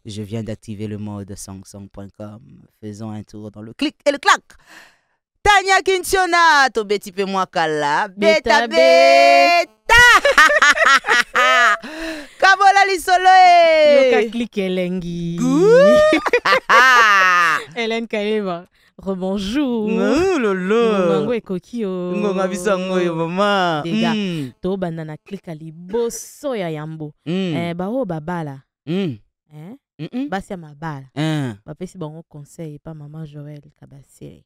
Je viens d'activer le mode sangsong.com. Faisons un tour dans le clic et le clac. Tania Kintiona, to beti pe moi kala. Beta beta. Kabola lisolo Yoka clic elengi. Hélène Kaeva. Rebonjour. Lolo. Ngongo ekokio. Ngonga bisango yo mama. Dega. To banana clic ali boso ya yambo. Bao babala. Basi ya mabala. Bapesi bango conseil pa maman Joël Kabasere.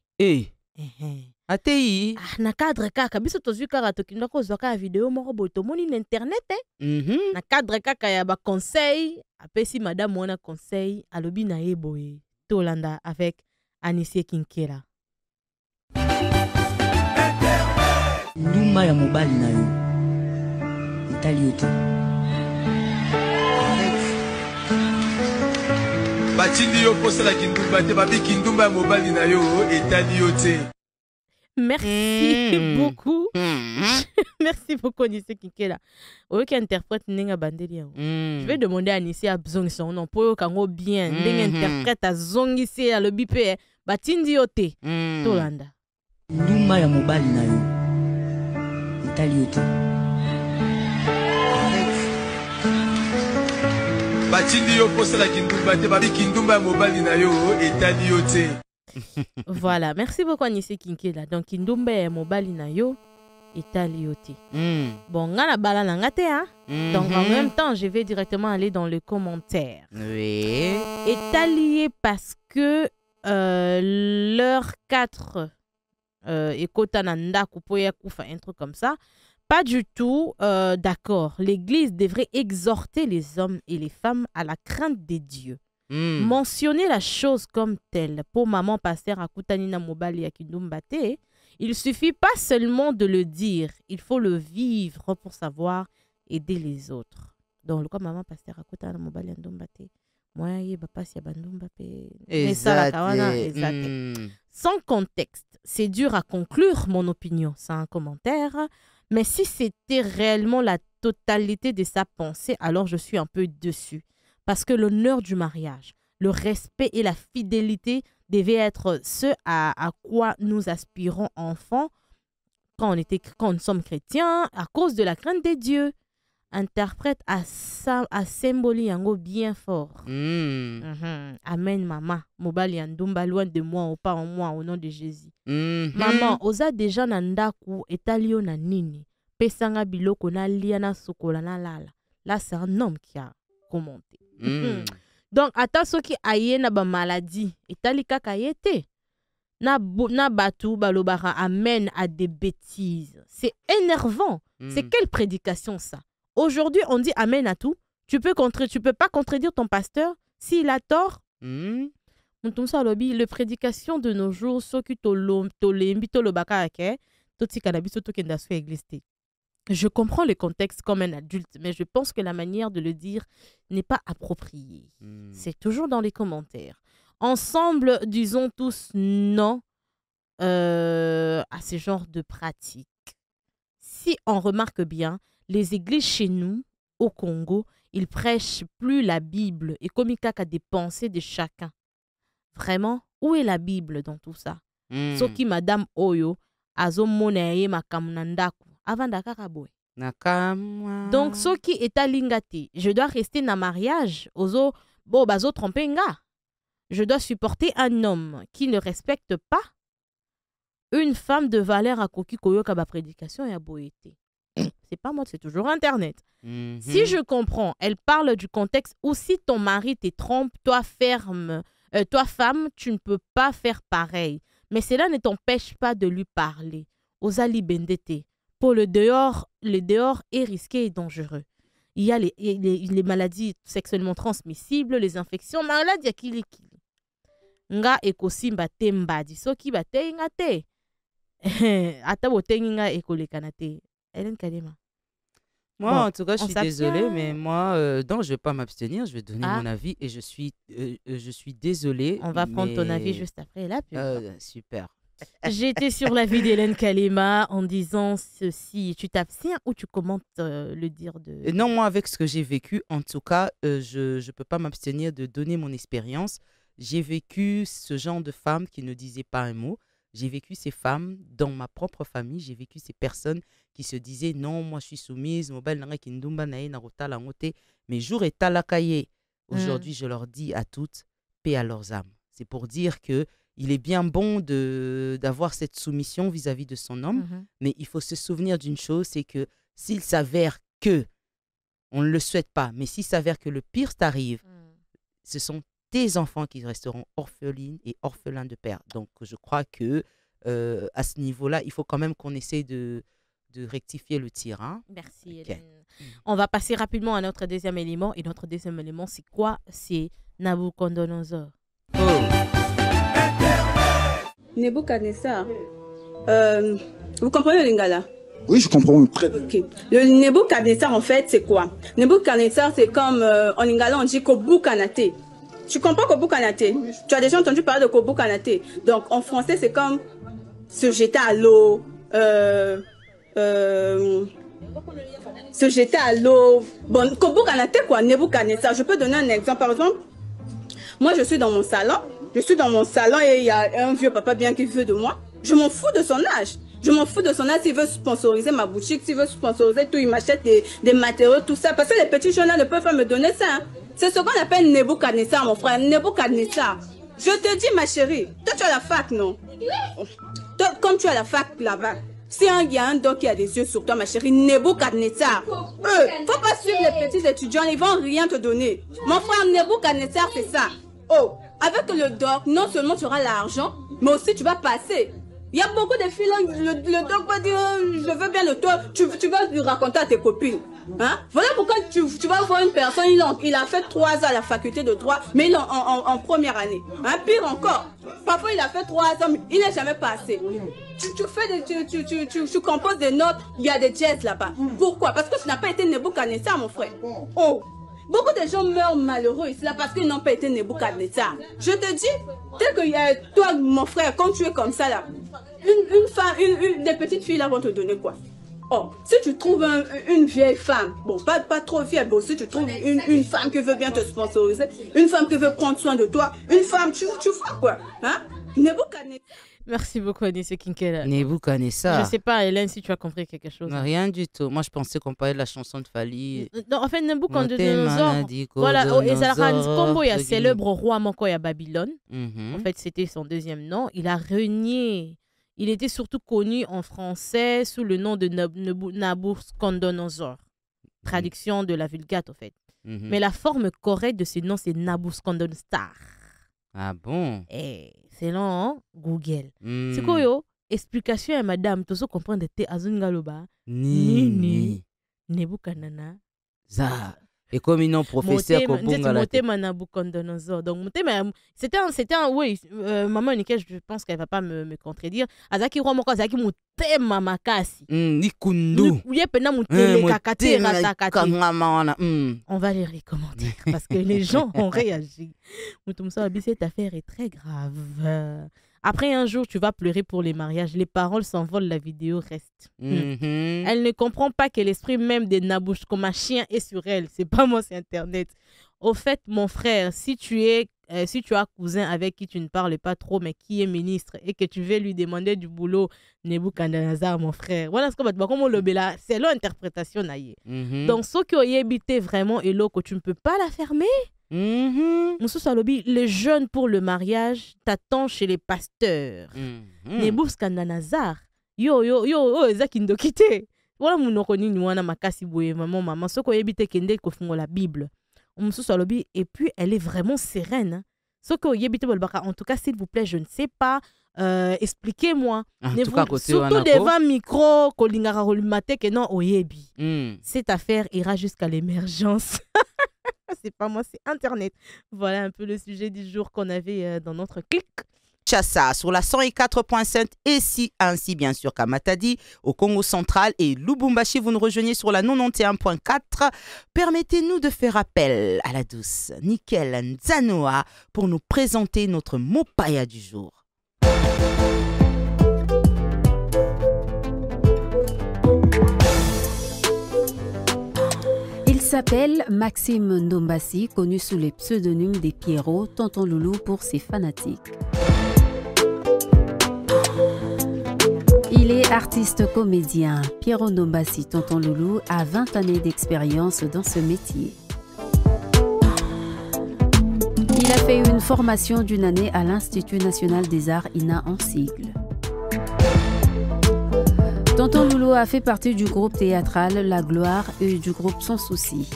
Atei. Na cadre kaka biso tozwi kaka tokinda kozwa ka video moko boye tomoni na internet na cadre kaka ya ba conseil apesi madame wana conseil alobi na ye boye tolanda avec Anisie Kinkela. Ndumba ya mobali na yo etali yo te. Batindi yo posala kindumba te babi kindumba ya mobali na yo etali yo te. Merci beaucoup. Merci beaucoup Anisie Kinkela. Oyo qui interprète Nenga Bandelia. Je vais demander à Anisie à zongi son nom pour kango bien. Nenga interprète à zongi se à le bipé batindi yo te. Tolanda. Ndumba ya mobali na yo etali yo te. Batindi yo posala kindumba te babi kindumba ya mobali na yo etali yo te. Voilà, merci beaucoup Anisie Kinkela. Donc kindumba mobali na yo etali yo te. Bon, ngana bala na ngate hein. Donc en même temps, je vais directement aller dans le commentaire. Oui. Etali parce que l'heure 4 ekota na ndaku po ya kufa un truc comme ça. Pas du tout d'accord. L'Église devrait exhorter les hommes et les femmes à la crainte des dieux. Mentionner la chose comme telle. Pour maman pasteur Akutanina Mobali Akindumbate, il suffit pas seulement de le dire, il faut le vivre pour savoir aider les autres. Donc, comme maman pasteur Akutanina Mobali Akindumbate, moi, je passe à Bandumbape. Sans contexte, c'est dur à conclure mon opinion, c'est un commentaire. Mais si c'était réellement la totalité de sa pensée, alors je suis un peu dessus. Parce que l'honneur du mariage, le respect et la fidélité devaient être ce à quoi nous aspirons enfants quand nous sommes chrétiens, à cause de la crainte des dieux. Interprète à symboli yango bien fort. Amen, maman. Mobali andumba, loin de moi, ou pas en moi, au nom de Jésus. Maman, oza déjà nandaku etalio na nini. Pesanga biloko na liana sokola na lala. Là, c'est un homme qui a commenté. Donc, attends ce qui aye na ba maladie. Etali kaka yete. Na batu balobara amène à des bêtises. C'est énervant. C'est quelle prédication ça? Aujourd'hui, on dit amen à tout. Tu peux pas contredire ton pasteur s'il a tort. Le prédication de nos jours, je comprends le contexte comme un adulte, mais je pense que la manière de le dire n'est pas appropriée. C'est toujours dans les commentaires. Ensemble, disons tous non à ce genre de pratique. Si on remarque bien, les églises chez nous, au Congo, ils prêchent plus la Bible et comme il y a des pensées de chacun. Vraiment, où est la Bible dans tout ça? Soki Madame Oyo, azo monaye makamnandaku, avant dakaraboy. Donc, soki etalingati, je dois rester na mariage, ozo, bo bazo trompenga. Je dois supporter un homme qui ne respecte pas une femme de valeur à koki koyoka ba prédication et à boété. C'est pas moi, c'est toujours Internet. Si je comprends, elle parle du contexte où si ton mari te trompe, toi femme, tu ne peux pas faire pareil. Mais cela ne t'empêche pas de lui parler. Osali Bendete. Pour le dehors est risqué et dangereux. Il y a les maladies sexuellement transmissibles, les infections, maladies à kili. Nga ekosimba tembadi. Soki bate nga te. Ata botengi nga ekolekana te. Hélène Kalema. Moi, en tout cas, je suis désolée, mais moi, donc, je ne vais pas m'abstenir, je vais donner mon avis et je suis désolée. On va prendre ton avis juste après la pub. Super. J'étais sur la vie d'Hélène Kalema en disant ceci. Tu t'abstiens ou tu commentes le dire de... Non, moi, avec ce que j'ai vécu, en tout cas, je ne peux pas m'abstenir de donner mon expérience. J'ai vécu ce genre de femmes qui ne disaient pas un mot. J'ai vécu ces femmes dans ma propre famille. J'ai vécu ces personnes qui se disaient non, moi je suis soumise. Mais jour et talakaye. Aujourd'hui, je leur dis à toutes, paix à leurs âmes. C'est pour dire que il est bien bon d'avoir cette soumission vis-à-vis de son homme, mais il faut se souvenir d'une chose, c'est que s'il s'avère que, on ne le souhaite pas, mais s'il s'avère que le pire t'arrive, ce sont tes enfants qui resteront orphelines et orphelins de père. Donc, je crois que à ce niveau-là, il faut quand même qu'on essaie de rectifier le tir. Hein? Merci, Okay. Hélène. On va passer rapidement à notre deuxième élément. Et notre deuxième élément, c'est quoi? C'est Nabucodonosor. Nebuchadnezzar. Vous comprenez le lingala? Oui, je comprends très bien. Okay. Le Nebuchadnezzar, en fait, c'est quoi? Nebuchadnezzar, c'est comme en lingala, on dit Kobukanate. Tu comprends Kobukanate? Tu as déjà entendu parler de Kobukanate. Donc, en français, c'est comme se jeter à l'eau. Se jeter à l'eau. Bon, Kobukanate, quoi? Nebuchadnezzar. Je peux donner un exemple. Par exemple, moi, je suis dans mon salon. Et il y a un vieux papa bien qui veut de moi. Je m'en fous de son âge. S'il veut sponsoriser ma boutique, s'il veut sponsoriser tout, il m'achète des matériaux, tout ça. Parce que les petits jeunes ne peuvent pas me donner ça. Hein. C'est ce qu'on appelle Nebuchadnezzar, mon frère. Nebuchadnezzar. Je te dis, ma chérie, toi, tu as la fac, non? Toi, comme tu as la fac là-bas, si il y a un doc qui a des yeux sur toi, ma chérie, Nebuchadnezzar. Faut pas suivre les petits étudiants, ils vont rien te donner. Mon frère, Nebuchadnezzar, c'est ça. Oh, avec le doc, non seulement tu auras l'argent, mais aussi tu vas passer. Il y a beaucoup de filles, le doc va dire, je veux bien de toi, tu vas lui raconter à tes copines. Hein? Voilà pourquoi tu vas voir une personne, il a fait 3 ans à la faculté de droit, mais il est en première année. Hein? Pire encore, parfois il a fait 3 ans, mais il n'est jamais passé. Tu composes des notes, il y a des jazz là-bas. Pourquoi? Parce que tu n'as pas été Nebuchadnezzar, mon frère. Oh! Beaucoup de gens meurent malheureux ici là parce qu'ils n'ont pas été Nebuchadnezzar. Je te dis, tel que toi, mon frère, quand tu es comme ça là, une femme, des petites filles là vont te donner quoi? Oh, si tu trouves une vieille femme, bon, pas trop vieille, mais si tu trouves une femme qui veut bien te sponsoriser, une femme qui veut prendre soin de toi, une femme, tu vois quoi? Hein? Nebuchadnezzar. Merci beaucoup, Anissé Kinkela. Nebuchadnezzar. Je ne sais pas, Hélène, si tu as compris quelque chose. Rien du tout. Moi, je pensais qu'on parlait de la chanson de Fali. Non, en fait, Nebuchadnezzar, voilà, et Zalran Kombo, il y a célèbre roi Mankoy à Babylone. En fait, c'était son deuxième nom. Il a régné. Il était surtout connu en français sous le nom de Nabucodonosor. Traduction de la Vulgate, en fait. Mais la forme correcte de ce nom, c'est Nabucodonosor. Ah bon? C'est long, hein? Google. C'est quoi, yo? Explication à madame, tu comprendre te azungaloba. Ni. Nebuchadnezzar. Et comme ils n'ont professeur Kobunga la tête. Nabucodonosor. Donc, c'était un oui, maman Nickel, je pense qu'elle ne va pas me contredire. Azaki Romoko, Azaki Mutema Makasi. Ni Kundu. On va lire les commentaires parce que les gens ont réagi. Moutoumsa Abi, cette affaire est très grave. Après un jour, tu vas pleurer pour les mariages. Les paroles s'envolent, la vidéo reste. Elle ne comprend pas que l'esprit même des Nabouches comme un chien est sur elle. C'est pas moi, c'est Internet. Au fait, mon frère, si tu as cousin avec qui tu ne parles pas trop, mais qui est ministre, et que tu veux lui demander du boulot, Nebuchadnezzar, mon frère. Voilà ce qu'on va te dire. Comment le bela, c'est l'interprétation. Donc, ce qui ont habité vraiment et l'eau que tu ne peux pas la fermer. Les jeunes pour le mariage t'attendent chez les pasteurs. Nebuchadnezzar, yo, ezakindokite. Voilà mon okoni niwana makasi boye maman. Ce qu'on habite kende kofungo la Bible. Et puis elle est vraiment sereine. Ce qu'on habite en tout cas, s'il vous plaît, je ne sais pas. Expliquez-moi. Surtout devant micro, kolingara kolumate que non oyebi. Cette affaire ira jusqu'à l'émergence. C'est pas moi, c'est Internet. Voilà un peu le sujet du jour qu'on avait dans notre clic. Chassa sur la 104.5 et si ainsi bien sûr qu'à Matadi au Congo central et Lubumbashi vous nous rejoignez sur la 91.4. Permettez-nous de faire appel à la douce Nickel Nzanoa pour nous présenter notre mopaya du jour. s'appelle Maxime Ndombassi, connu sous le pseudonyme des Pierrot, Tonton Loulou pour ses fanatiques. Il est artiste-comédien. Pierrot Ndombassi, Tonton Loulou, a 20 années d'expérience dans ce métier. Il a fait une formation d'une année à l'Institut national des arts INA en sigle. Tonton Loulou a fait partie du groupe théâtral La Gloire et du groupe Sans Souci.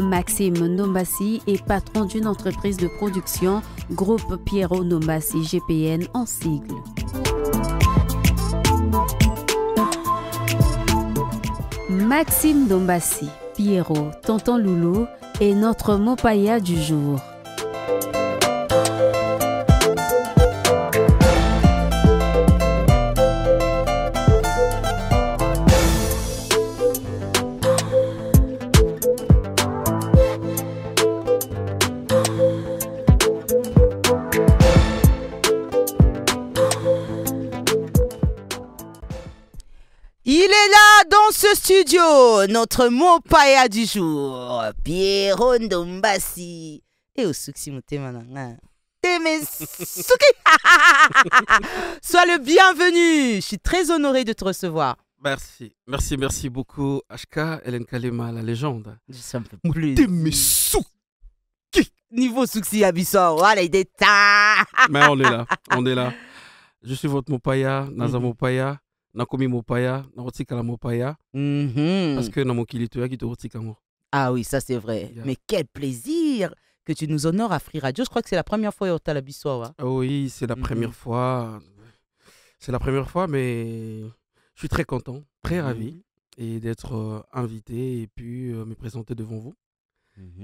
Maxime Ndombassi est patron d'une entreprise de production, groupe Pierrot Ndombassi GPN en sigle. Maxime Ndombassi, Pierrot, Tonton Loulou est notre mopaya du jour. Il est là dans ce studio, notre mopaya du jour, Pierrot Ndombassi. Et au succès, sois le bienvenu. Je suis très honoré de te recevoir. Merci, merci beaucoup. HK, Hélène Kalema, la légende. Ça me fait plaisir. Niveau succès Abissa, voilà les détails. Mais on est là. Je suis votre mopaya, Naza mopaya. Nakomi mopaya, narotikala mopaya, parce que namokili toya qui te rotikamo. Ah oui, ça c'est vrai. Yeah. Mais quel plaisir que tu nous honores à Free Radio. Je crois que c'est la première fois au Talabissoa. Oui, c'est la première fois. C'est la première fois, mais je suis très content, très ravi et d'être invité et puis me présenter devant vous.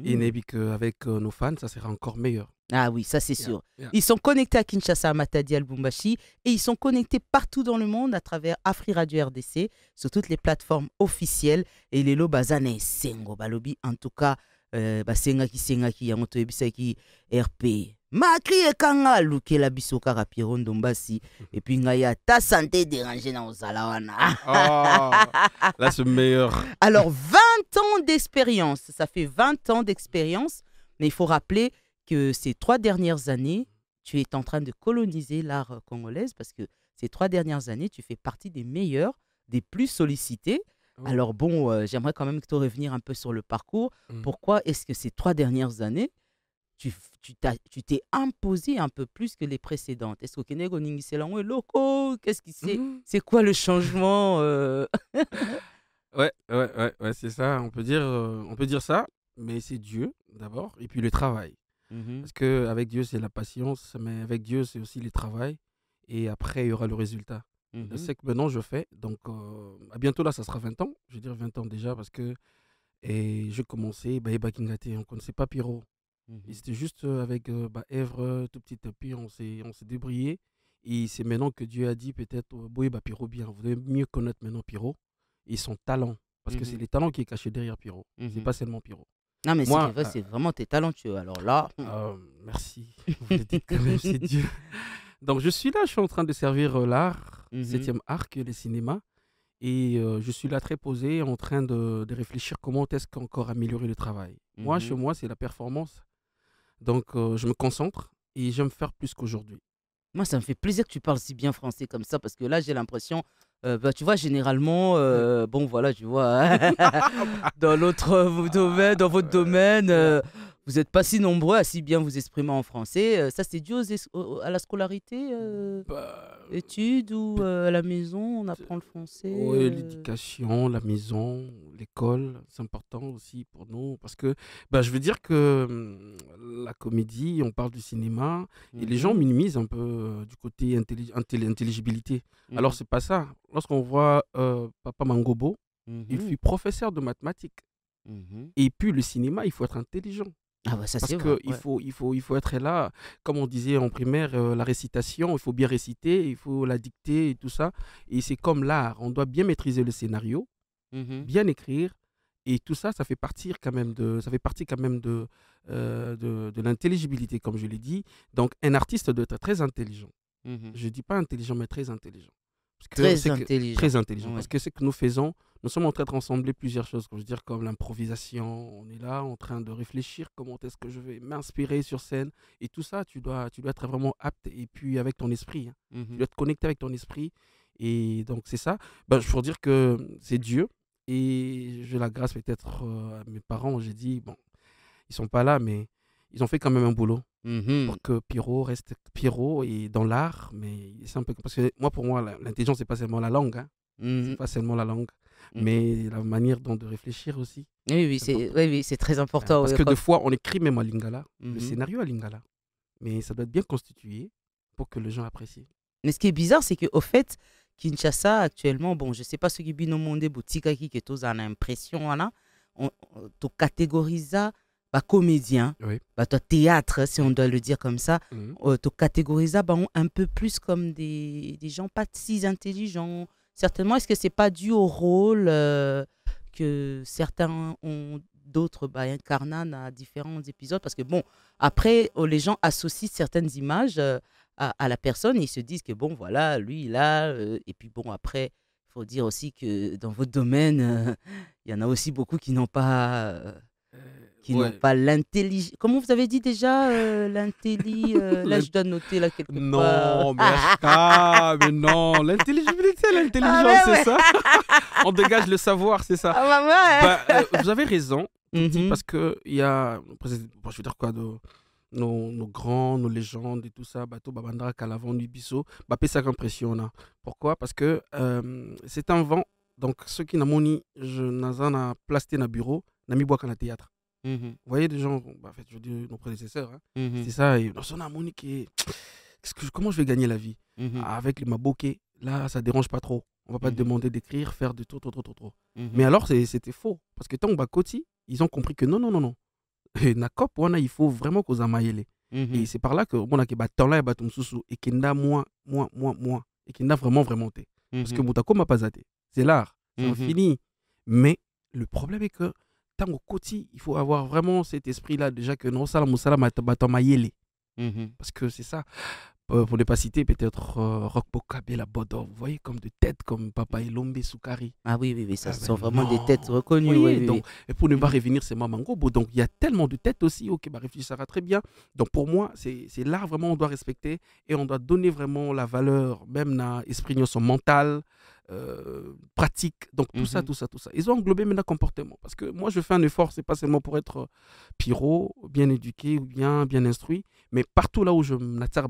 Et Nebi qu'avec nos fans, ça sera encore meilleur. Ah oui, ça c'est sûr. Ils sont connectés à Kinshasa, à Matadi, à Lubumbashi et ils sont connectés partout dans le monde à travers Afri Radio RDC, sur toutes les plateformes officielles. Et les Lobazane Sengo Balobi, en tout cas, Sengaki, Yamoto Ebisaki, RP. Makri et Kanga, Luke la Bisoka, Pierrot Ndombassi. Et puis Ngaya, ta santé dérangée dans Zalawana. Là, c'est meilleur. Alors, 20 ans d'expérience. Ça fait 20 ans d'expérience. Mais il faut rappeler que ces 3 dernières années, tu es en train de coloniser l'art congolais parce que ces 3 dernières années, tu fais partie des meilleurs, des plus sollicités. Alors bon, j'aimerais quand même que tu revenir un peu sur le parcours. Pourquoi est-ce que ces 3 dernières années, tu t'es imposé un peu plus que les précédentes? Est-ce que Kenego Ningiselango est loco? Qu'est-ce qui c'est quoi le changement? Ouais, c'est ça. On peut dire ça, mais c'est Dieu d'abord et puis le travail. Parce qu'avec Dieu, c'est la patience, mais avec Dieu, c'est aussi le travail. Et après, il y aura le résultat. C'est que maintenant, je fais. Donc, à bientôt, là, ça sera 20 ans. Je veux dire 20 ans déjà parce que je commençais, on ne connaissait pas Pierrot. C'était juste avec Èvre, tout petit puis on s'est débrouillé. Et c'est maintenant que Dieu a dit peut-être, Pierrot bien. Vous devez mieux connaître maintenant Pierrot et son talent. Parce que c'est les talents qui est caché derrière Pierrot. C'est pas seulement Pierrot. Non, mais c'est vraiment tes talentueux. Alors là. Merci. Vous le dites quand même, c'est Dieu. Donc, je suis là, je suis en train de servir l'art, 7e art, qui est le cinéma. Et je suis là très posé, en train de réfléchir comment est-ce qu'encore améliorer le travail. Moi, chez moi, c'est la performance. Donc, je me concentre et j'aime faire plus qu'aujourd'hui. Moi, ça me fait plaisir que tu parles si bien français comme ça, parce que là, j'ai l'impression, tu vois, généralement, bon, voilà, tu vois, dans l'autre domaine, dans votre domaine, vous n'êtes pas si nombreux à si bien vous exprimer en français. Ça, c'est dû à la scolarité, études ou à la maison, on apprend le français? Oui, l'éducation, la maison, l'école, c'est important aussi pour nous. Parce que, je veux dire que la comédie, on parle du cinéma, et les gens minimisent un peu du côté intelligibilité. Alors, c'est pas ça. Lorsqu'on voit Papa Mangobo, il fut professeur de mathématiques. Et puis, le cinéma, il faut être intelligent. Ah bah ça, parce qu'il faut être là, comme on disait en primaire, la récitation, il faut bien réciter, il faut la dicter et tout ça. Et c'est comme l'art, on doit bien maîtriser le scénario, bien écrire, et tout ça, ça fait partie quand même de l'intelligibilité, comme je l'ai dit. Donc un artiste doit être très intelligent. Je ne dis pas intelligent, mais très intelligent. Très intelligent. Très intelligent. Ouais. Parce que ce que nous faisons, nous sommes en train de rassembler plusieurs choses, je veux dire, comme l'improvisation. On est là en train de réfléchir comment est-ce que je vais m'inspirer sur scène. Et tout ça, tu dois être vraiment apte et puis avec ton esprit. Hein. Tu dois être connecté avec ton esprit. Et donc, c'est ça. Ben, pour dire que c'est Dieu. Et j'ai la grâce peut-être à mes parents. J'ai dit, bon, ils sont pas là, mais ils ont fait quand même un boulot pour que Pierrot reste Pierrot et dans l'art. Mais c'est un peu parce que pour moi, l'intelligence c'est pas seulement la langue, hein. C'est pas seulement la langue, mais la manière dont de réfléchir aussi. Oui, c'est très important. Parce que des fois, on écrit même en lingala, le scénario à lingala, mais ça doit être bien constitué pour que les gens apprécient. Mais ce qui est bizarre, c'est qu'au fait, Kinshasa actuellement, bon, je sais pas ce qui est dans le monde boutique qui est tous en impression, on te catégorise comédien, oui. Toi, théâtre, si on doit le dire comme ça, te catégorise un peu plus comme des gens pas si intelligents. Certainement, est-ce que c'est pas dû au rôle que certains ont d'autres incarnent à différents épisodes? Parce que bon, après, les gens associent certaines images à la personne et ils se disent que bon, voilà, lui, il a... et puis bon, après, il faut dire aussi que dans votre domaine, il y en a aussi beaucoup qui n'ont pas... n'ont pas l'intelligence. Comment vous avez dit déjà l'intelligence là, je dois noter là quelque part. Mais non, l'intelligibilité, c'est ça. On dégage le savoir, c'est ça. Vous avez raison, parce que il y a, je veux dire quoi, nos grands, nos légendes et tout ça, Bato Babandra, Calavon, Nubiso, ça impressionne. Pourquoi? Parce que c'est un vent. Donc, ceux qui n'ont pas placé dans le bureau, n'ont mis boire dans le théâtre. Vous voyez des gens, en fait, je dis nos prédécesseurs, hein, c'est ça, et dans son harmonique, comment je vais gagner la vie avec les maboké, là, ça ne dérange pas trop. On ne va pas te demander d'écrire, faire de trop. Mais alors, c'était faux, parce que tant que Bakoti, ils ont compris que non. Et Nakop, il faut vraiment qu'on s'amaille. Et c'est par là que on a que temps là et qu'il a moins, et qu'il a vraiment été. Parce que Moutako m'a pas zaté. C'est l'art, c'est infini. Mais le problème est que tant au quotidien, il faut avoir vraiment cet esprit-là, déjà que non, ça, parce que c'est ça. Pour ne pas citer, peut-être Rock Bokabela Bodo, vous voyez, comme de têtes comme Papa Elombe Soukari. Ah oui, ça sont vraiment des têtes reconnues. Oui. Et pour ne pas revenir, c'est Mamangobo. Donc il y a tellement de têtes aussi, ok, réfléchira très bien. Donc pour moi, c'est l'art vraiment, on doit respecter et on doit donner vraiment la valeur, même dans l'esprit, son mental, pratique. Donc tout ça. Ils ont englobé maintenant le comportement. Parce que moi, je fais un effort, c'est pas seulement pour être pyro, bien éduqué ou bien instruit, mais partout là où je m'attire,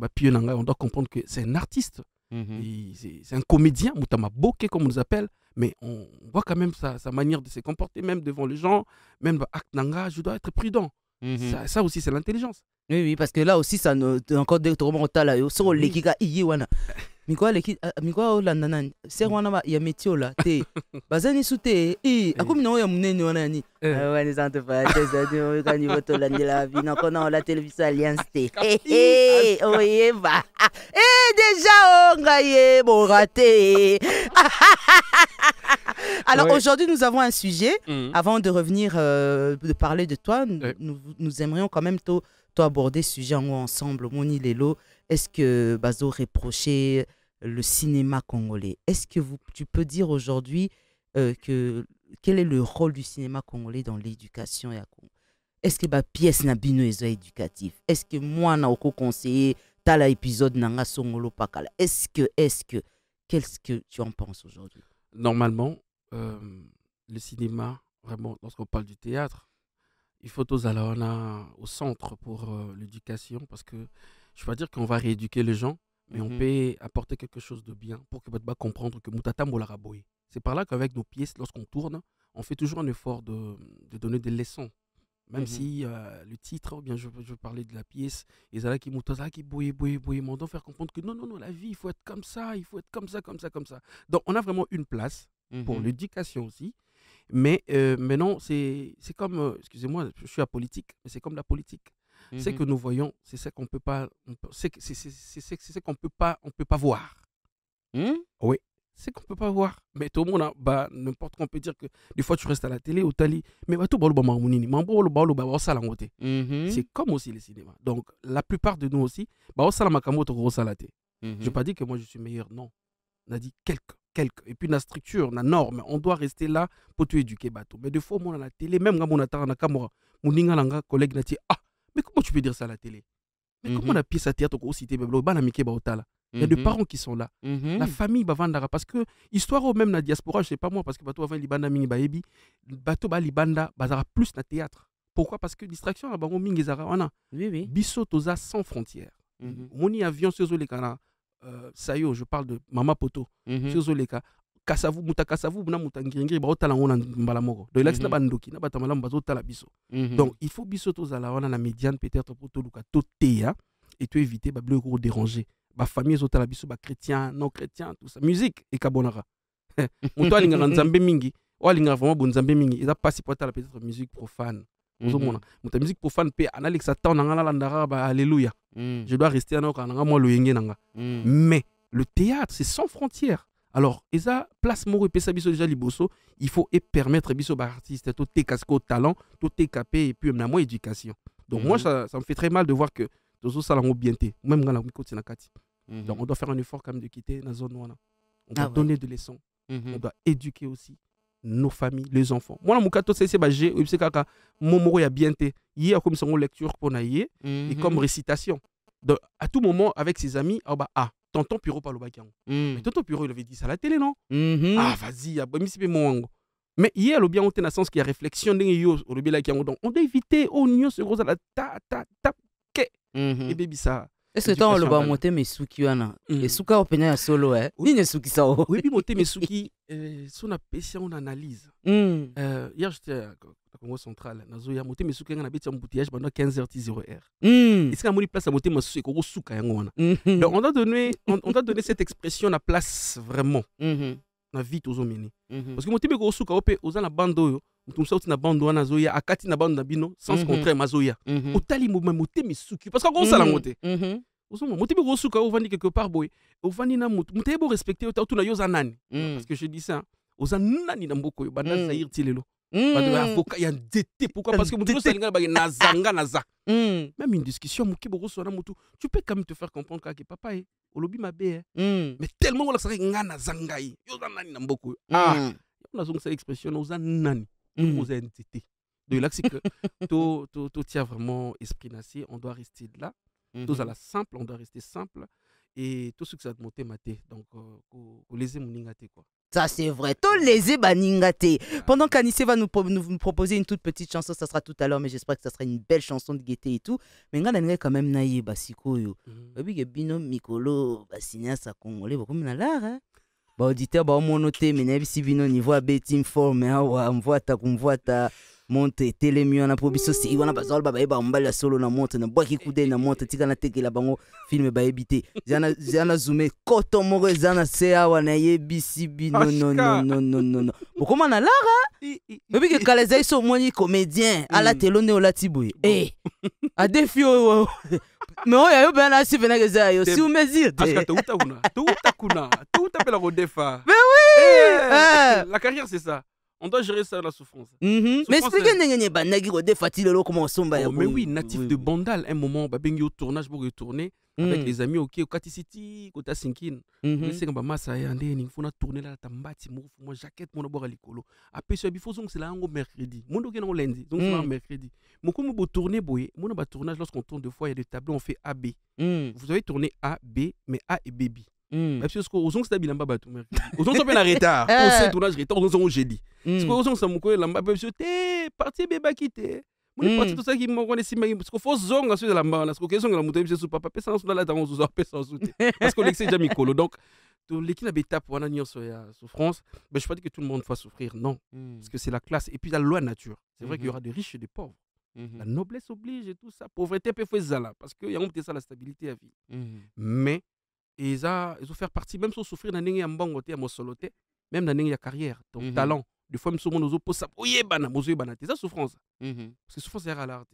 on doit comprendre que c'est un artiste. C'est un comédien, Moutama Boké comme on nous appelle, mais on voit quand même sa manière de se comporter, même devant les gens, même dans l'acte nanga, je dois être prudent. Ça aussi, c'est l'intelligence. Oui, parce que là aussi, ça nous encore des tourments là, sur les giga iwana. Migwa la nanan, c'est wana ya métier là, te. Bazani soute, akomi na ya munene wana ni. Ouais, les antes pas, des quand il vote la la vie, non qu'on a la télévision Alliance T. Oui, va. Déjà on gagne bon raté. Alors aujourd'hui, nous avons un sujet. Avant de revenir de parler de toi, nous aimerions quand même aborder ce sujet ensemble. Moni Lelo, est-ce que Bazo reprochait le cinéma congolais? Est-ce que tu peux dire aujourd'hui quel est le rôle du cinéma congolais dans l'éducation? Est-ce que pièce na bino est éducatif? Est-ce que moi na oko conseiller tala épisode nanga songolo pakala? Est-ce que qu'est-ce que tu en penses aujourd'hui? Normalement, le cinéma, vraiment, lorsqu'on parle du théâtre, il faut tous aller au centre pour l'éducation, parce que je ne veux pas dire qu'on va rééduquer les gens, mais on peut apporter quelque chose de bien pour que va comprendre que Moutata Molaraboé. C'est par là qu'avec nos pièces, lorsqu'on tourne, on fait toujours un effort de donner des leçons. Même si le titre, ou bien je veux parler de la pièce, et ça qui Moutata qui bouille, on doit faire comprendre que non, la vie, il faut être comme ça, il faut être comme ça. Donc on a vraiment une place pour l'éducation aussi. Mais non, c'est comme, excusez-moi, je suis apolitique, mais c'est comme la politique. C'est que nous voyons, c'est ce qu'on peut pas, c'est ce qu'on peut pas voir. Oui, c'est qu'on peut pas voir. Mais tout le monde, n'importe quoi, on peut dire que des fois tu restes à la télé ou tali, mais tout c'est comme aussi le cinéma. Donc la plupart de nous aussi, je ne pas dit que moi je suis meilleur, non. On a dit quelques. Et puis la structure, la norme, on doit rester là pour te éduquer bateau. Mais des fois, moi, à la télé, même quand on attend na camera, mon collègue n'a dit ah, mais comment tu peux dire ça à la télé? Mais comment la pièce à théâtre au cité beblo ba na mike ba otala? Il y a des parents qui sont là. La famille va vendre parce que histoire au même na diaspora, je sais pas moi parce que bateau avant libanda mingi ba ebi, bateau ba libanda bazara plus na théâtre. Pourquoi? Parce que distraction la bango mingi zara wana. Oui. Biso toza sans frontières. Moni avion sur les canards. Sayo, je parle de Mama Poto. Sozoleka, Kasavu, Muta Kasavu, Muta Ngiri, Baotala, on a Balamoro. Donc, il y a Bandoki, Nabatamalam, Bazotala Biso. Donc, il faut Bisoto Zala, on a la médiane, peut-être pour Toluka, Totea, et tu éviter, le gros déranger. Ma famille, Zotala Biso, chrétien, non chrétien, tout ça. Musique et Kabonara. Mouto Alinga Nzambe Mingi, ou Alinga vraiment Bonzambe Mingi, il a passé pour la peut-être musique profane. Mouta musique profane, pe, Alexa Town, Landara, Alléluia. Je dois rester en or, mais le théâtre, c'est sans frontières. Alors, esa place moro et biso déjà liboso, il faut permettre biso ba artiste tout tes casco talent, tout tes capé et puis même la éducation. Donc moi ça me fait très mal de voir que tous ça l'ont bien été, même quand la continue kati. Donc on doit faire un effort quand même de quitter la zone wana. On doit donner des leçons. On doit éduquer aussi nos familles, les enfants. Moi, mon cadeau, c'est j'ai mon moro ya bien été. Hier, comme son lecture pour naïe et comme récitation. Donc, à tout moment, avec ses amis, tonton Piro parle au bakian. Mais tonton Piro, il avait dit ça à la télé, non? Ah, vas-y, mais hier, le bien, on a sens qu'il y a réflexion au lobby. Donc, on doit éviter, on y se gros à la et baby ça. Est-ce que tu as monté mes souki et souka au peine solo ni ne souki ça oui puis monter mes souki son appétit on analyse hier j'étais à Congo central nazo ya monter mes souki on a bêti embouteillage pendant 15h 10h est-ce qu'il y a une place à monter mes souki au souka donc on doit donner cette expression la place vraiment na vie tous au mini parce que monter mes souka aux la bande mutum sauti na bande wana zoya akati na bande na bino sans contraire mazoya otali monter mes souki parce qu'on ça la monter moté be souka ovandi quelque part boy ovandi na mutu muté bo respecter tout na yoza nani parce que je dis ça oza nani na mboko yo banda saïr tilelo banda avocat ya dété pourquoi parce que mutu salinga ba nazanga naza même une discussion muki bo so na mutu tu peux quand même te faire comprendre que papa olobi mabe mais tellement wala saka ngana zangai yoza nani na mboko yo on a cette expression oza nani oza dété de là c'est que tout tient vraiment esprit nassé on doit rester là. Tout à la simple, on doit rester simple et tout ce que ça te monte maté. Donc, les émouningate quoi. Ça c'est vrai, tout les ébaningate. Pendant qu'Anissé va nous proposer une toute petite chanson, ça sera tout à l'heure, mais j'espère que ça sera une belle chanson de gaieté et tout. Mais on a quand même naïe basiko yo. Babi que bino mikolo basinia sa congolais beaucoup na l'art. Bah auditeur bah mon noté mais n'abi si bino niveau B team form mais on voit ta monte telemi wana po biso si wana bazol baba eba mbala solo na monte na bwaki kude na monte tika na tekela bango film ba ebité zana zoomé koto moko zana sea wana yebisi bino non bokoma na lara bebi ke kaleza iso moni comédien ala telone ola tiboye a défi mais on yo ben na si venage za yo si umezir parce que tout appelle la defa mais oui la carrière c'est ça. On doit gérer ça la souffrance. Mais expliquez mais oui, natif de Bandal, un moment, il y a au tournage pour retourner avec les amis, ok, au Katisiti, au Tassinkin. C'est comme ça, il faut tourner là, tambati, moi jaquette, mon abord à l'écolo. Après, il faut que c'est là un mercredi. Mon dogue est lundi, donc c'est un mercredi. Mon comme vous tournez, mon tournage, lorsqu'on tourne deux fois, il y a des tableaux, on fait AB. Vous avez tourné A, B, mais A et B. Parce que aux ongs d'habiller lamba bateau aux ongs sont en retard au tournage retard aux ongs jeudi parce que aux ongs sont mouillés lamba parce que t'es parti bébé quitté mon parti tout ça qui m'ont connaissé parce que faut zong sur la lamba parce que zong la montagne c'est sous papa personne sur la dans aux autres personnes sous parce que l'excès déjà micolo donc l'équipe avait étape pour en sur la souffrance mais je pas dit que tout le monde va souffrir non parce que c'est la classe et puis la loi nature c'est vrai qu'il y aura des riches et des pauvres la noblesse oblige et tout ça pauvreté peut faire ça là parce que y a un petit ça la stabilité à vie mais et ils ont fait partie même sans souffrir d'un en bon côté à mon soloté même dans une carrière donc talent des fois même sur mon ozo pour ça oyé bana mozo bana c'est ça souffrance parce que souffrance c'est à l'art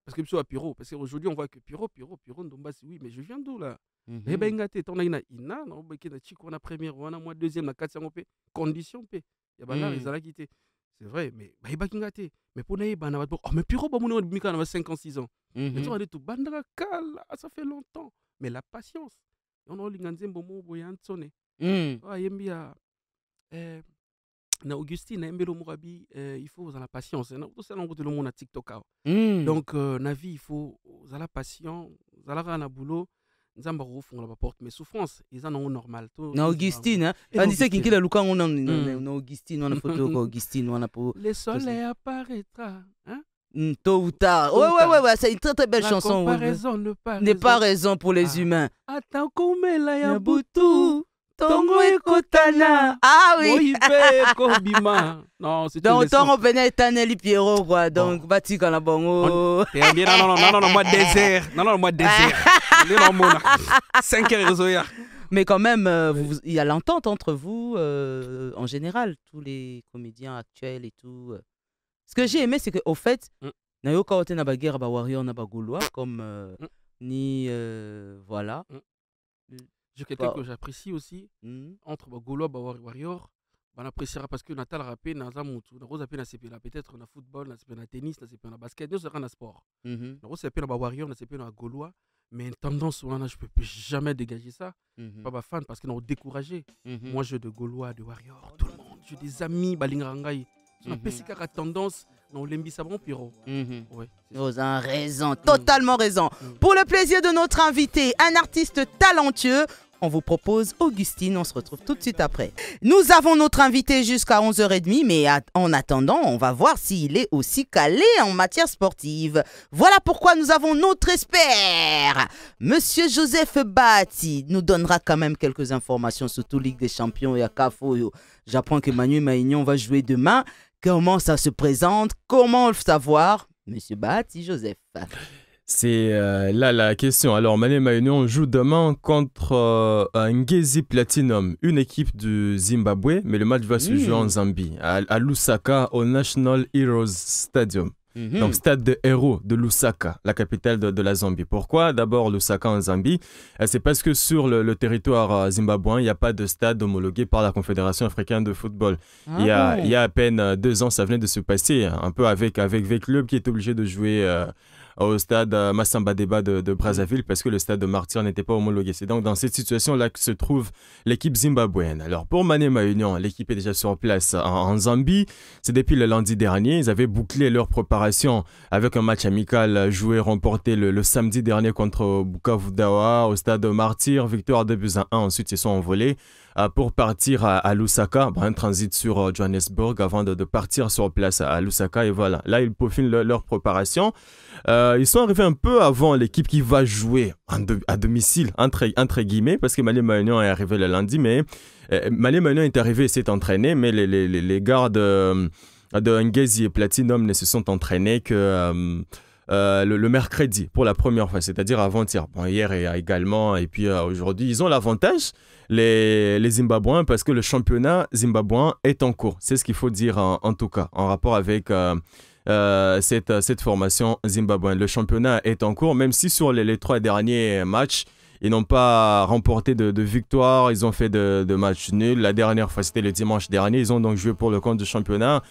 parce que sur Piro parce qu'aujourd'hui on voit que Piro Ndomba oui mais je viens d'où là eh ben ngate ton ina non beki na chiko na première on a moi deuxième na quatrième pe condition pe ya bana ils allaient quitter c'est vrai mais bah baki ngate mais pour naï bana oh mais Piro ba mon bimika na 56 ans mais tu vas tout bandra kala ça fait longtemps mais la patience on a l'inganzembo mo boyantsone Yembia. Na Augustine, Mbelo Mourabi, il faut la patience. Tout ça, on le monde à TikTok. Donc, na vie, il faut la patience. Zalara na boulot. Nzambaro font la porte, mais souffrance, ils en ont normal. Na Augustine, hein. On dit qu'il a Lucas, on a Augustine, on a photo Augustine, on a pour. Le soleil apparaîtra, hein. Tôt ou tard. Ouais, c'est une très très belle chanson. Comparaison n'est pas raison pour les humains. Attends qu'on met la yabutu. Tongo et Kotana. Ah oui. Non, c'est donc Tongo Benet Taneli Pierrot quoi. Donc bati quand la bongo. Non, moi désert. Non, moi désert. 5 heures. Mais quand même, il y a l'entente entre vous en général, tous les comédiens actuels et tout. Ce que j'ai aimé, c'est qu'au fait, Nayo Kaote n'a pas guerre, warrior n'a pas gaulois, comme ni voilà. J'ai quelqu'un que j'apprécie aussi entre Gaulois et Warrior. On appréciera parce que Natal rappé dans Zamutu, dans Rose appelle na peut-être dans football, dans tennis, dans basket, nous sera dans sport. Dans Rose appelle dans Warrior, dans Gaulois, mais tendance je peux jamais dégager ça. Pas fan parce que nous découragé. Moi je de Gaulois, de Warrior, tout le monde, j'ai des amis balingarangai. On a pesé la tendance, on l'aime ça bon Pierrot. Ouais. Vous avez raison, totalement raison. Pour le plaisir de notre invité, un artiste talentueux, on vous propose Augustine, on se retrouve tout de suite après. Nous avons notre invité jusqu'à 11h30, mais en attendant, on va voir s'il est aussi calé en matière sportive. Voilà pourquoi nous avons notre expert. Monsieur Joseph Bati nous donnera quand même quelques informations sur toute Ligue des Champions et à Kafo. J'apprends que Manu Maignan va jouer demain. Comment ça se présente? Comment le savoir? Monsieur Bati, Joseph. C'est là la question. Alors, Manu Maignan joue demain contre Ngezi Platinum, une équipe du Zimbabwe, mais le match va se jouer en Zambie, à Lusaka, au National Heroes Stadium. Donc, stade de héros de Lusaka, la capitale de la Zambie. Pourquoi d'abord Lusaka en Zambie? C'est parce que sur le territoire zimbabwéen, il n'y a pas de stade homologué par la Confédération africaine de football. Il y a à peine 2 ans, ça venait de se passer, un peu avec V-Club qui est obligé de jouer au stade Massamba Deba de Brazzaville parce que le stade de Martyr n'était pas homologué. C'est donc dans cette situation-là que se trouve l'équipe zimbabwéenne. Alors pour Manu Maignan, l'équipe est déjà sur place en Zambie. C'est depuis le lundi dernier. Ils avaient bouclé leur préparation avec un match amical joué, remporté le samedi dernier contre Bukavu Dawa au stade de Martyr. Victoire 2-1. Ensuite, ils sont envolés pour partir à Lusaka, un transit sur Johannesburg avant de partir sur place à Lusaka. Et voilà, là, ils peaufinent leur préparation. Ils sont arrivés un peu avant l'équipe qui va jouer à domicile, entre guillemets, parce que Manu Maignan est arrivé le lundi, mais Manu Maignan est arrivé, s'est entraîné, mais les gardes de Ngezi et Platinum ne se sont entraînés que le mercredi pour la première fois, c'est-à-dire avant-hier. Bon, hier également, et puis aujourd'hui, ils ont l'avantage, les Zimbabwéens, parce que le championnat zimbabwéen est en cours. C'est ce qu'il faut dire en tout cas, en rapport avec cette formation zimbabwéenne. Le championnat est en cours, même si sur les 3 derniers matchs, ils n'ont pas remporté de victoire, ils ont fait de matchs nuls. La dernière fois, c'était le dimanche dernier. Ils ont donc joué pour le compte du championnat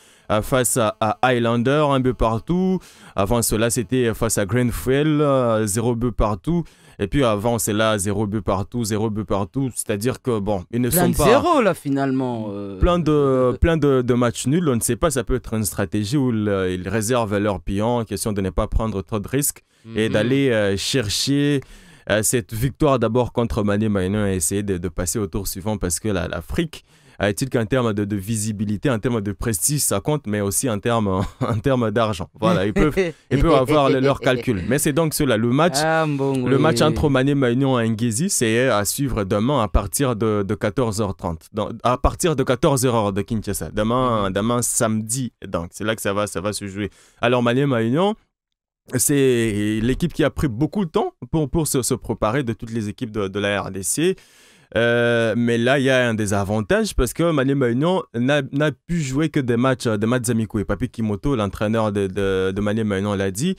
face à Highlander, 1 but partout. Avant cela, c'était face à Greenfield, 0 but partout. Et puis avant, c'est là, 0 but partout. C'est-à-dire que, bon, ils ne sont pas... 0 là, finalement. Plein de matchs nuls. On ne sait pas, ça peut être une stratégie où ils réservent leurs pions, question de ne pas prendre trop de risques et d'aller chercher cette victoire d'abord contre Manu Maignan et essayer de passer au tour suivant parce que l'Afrique, est-il qu'en termes de visibilité, en termes de prestige, ça compte, mais aussi en termes d'argent. Voilà, ils peuvent avoir leur calcul. Mais c'est donc cela, le match entre Manu Maignan et Ngezi, c'est à suivre demain à partir de 14h30. Donc, à partir de 14h de Kinshasa. Demain samedi, donc c'est là que ça va se jouer. Alors Manu Maignan, c'est l'équipe qui a pris beaucoup de temps pour se préparer de toutes les équipes de la RDC. Mais là, il y a un désavantage parce que Manu Maignan n'a pu jouer que des matchs amicaux. Et Papi Kimoto, l'entraîneur de Manu Maignan, l'a dit.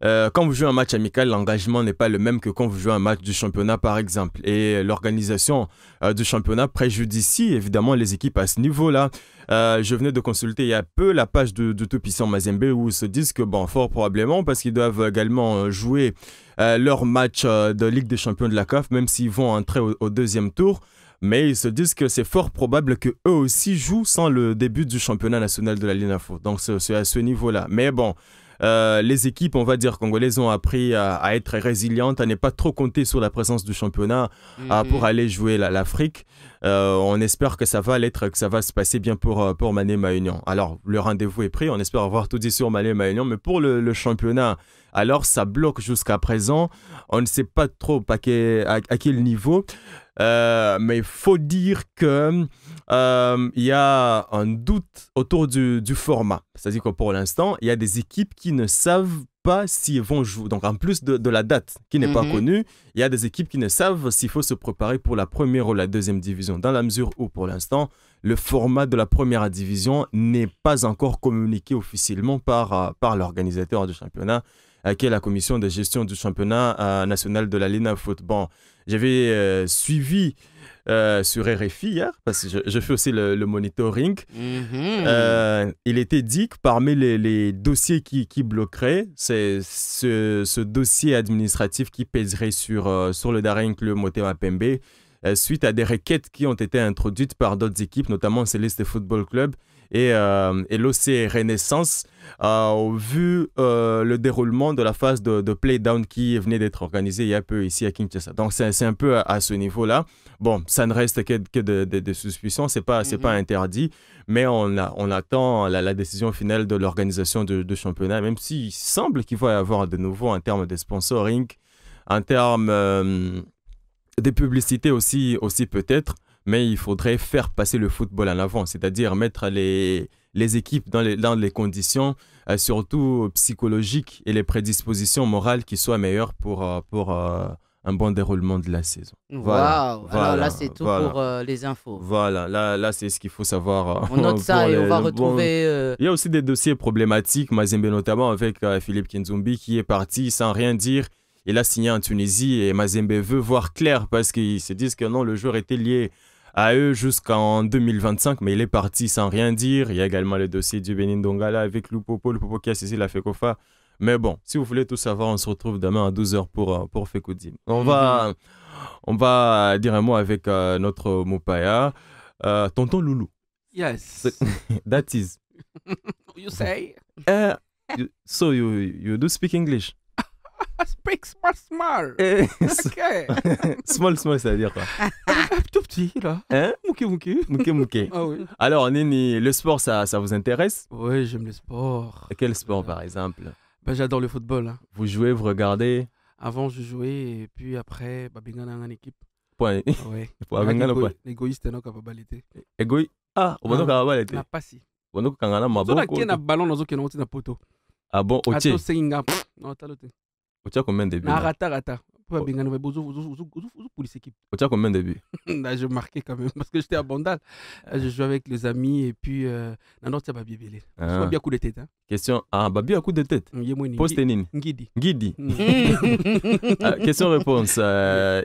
Quand vous jouez un match amical, l'engagement n'est pas le même que quand vous jouez un match du championnat, par exemple. Et l'organisation du championnat préjudicie évidemment les équipes à ce niveau-là. Je venais de consulter il y a peu la page de Tout-Puissant Mazembe où ils se disent que, bon, fort probablement, parce qu'ils doivent également jouer leur match de Ligue des Champions de la CAF, même s'ils vont entrer au 2e tour. Mais ils se disent que c'est fort probable qu'eux aussi jouent sans le début du championnat national de la LINAFO. Donc, c'est à ce niveau-là. Mais bon, les équipes, on va dire, congolaises ont appris à être résilientes, à ne pas trop compter sur la présence du championnat pour aller jouer l'Afrique. On espère que ça va que ça va se passer bien pour Maniema Union. Alors, le rendez-vous est pris. On espère avoir tout dit sur Maniema Union. Mais pour le championnat, alors ça bloque jusqu'à présent. On ne sait pas trop à quel niveau. Mais il faut dire que il y a un doute autour du format. C'est-à-dire que pour l'instant, il y a des équipes qui ne savent pas s'ils vont jouer. Donc, en plus de la date qui n'est pas connue, il y a des équipes qui ne savent s'il faut se préparer pour la première ou la deuxième division. Dans la mesure où, pour l'instant, le format de la première division n'est pas encore communiqué officiellement par l'organisateur du championnat, qui est la commission de gestion du championnat national de la LINAFO. Bon, j'avais suivi sur RFI hier, parce que je fais aussi le monitoring. Il était dit que parmi les dossiers qui bloqueraient, c'est ce dossier administratif qui pèserait sur le Daring Club Motema Pembe, suite à des requêtes qui ont été introduites par d'autres équipes, notamment Céleste Football Club et l'OC Renaissance, vu le déroulement de la phase de play-down qui venait d'être organisée il y a peu ici à Kinshasa. Donc c'est un peu à ce niveau-là. Bon, ça ne reste que de suspicions, c'est pas interdit, mais on attend la décision finale de l'organisation du championnat, même s'il semble qu'il va y avoir de nouveau en termes de sponsoring, en termes de publicité aussi peut-être. Mais il faudrait faire passer le football en avant, c'est-à-dire mettre les équipes dans les conditions, surtout psychologiques et les prédispositions morales qui soient meilleures pour un bon déroulement de la saison. Voilà. Alors là, c'est tout pour les infos. Voilà, là c'est ce qu'il faut savoir. On note ça et on va retrouver... Il y a aussi des dossiers problématiques, Mazembe notamment avec Philippe Kinzumbi qui est parti sans rien dire. Il a signé en Tunisie et Mazembe veut voir clair parce qu'ils se disent que non, le joueur était lié à eux jusqu'en 2025, mais il est parti sans rien dire. Il y a également le dossier du Benin Dongala avec Lupopo qui a saisi la FECOFA. Mais bon, si vous voulez tout savoir, on se retrouve demain à 12h pour Fekodim. On va dire un mot avec notre Mopaya. Tonton Loulou. Yes. That is. You say? So you do speak English? I speak small. Okay. Small, c'est-à-dire quoi? Tout petit, là. Hein? Mouké. Ah oui. Alors, Nini, le sport, ça vous intéresse? Oui, j'aime le sport. Et quel sport, par exemple? J'adore le football. Hein. Vous jouez, vous regardez? Avant, je jouais, et puis après, Bingana en équipe. Point. Oui. L'égoïste, c'est notre capacité. Égoïste? Ah, on va nous capacité. La passi. On va nous capacité. On a un ballon dans un poto. Ah bon, ok. Non, t'as l'autre. Tu as combien de buts? Rata. Tu as combien de buts? Je marquais quand même parce que j'étais à Bandal. Je jouais avec les amis et puis non, tu as Babi Belé. Je bien coup de tête. Question. Ah, Babi a coup de tête. Poste Nini. Guidi. Question-réponse.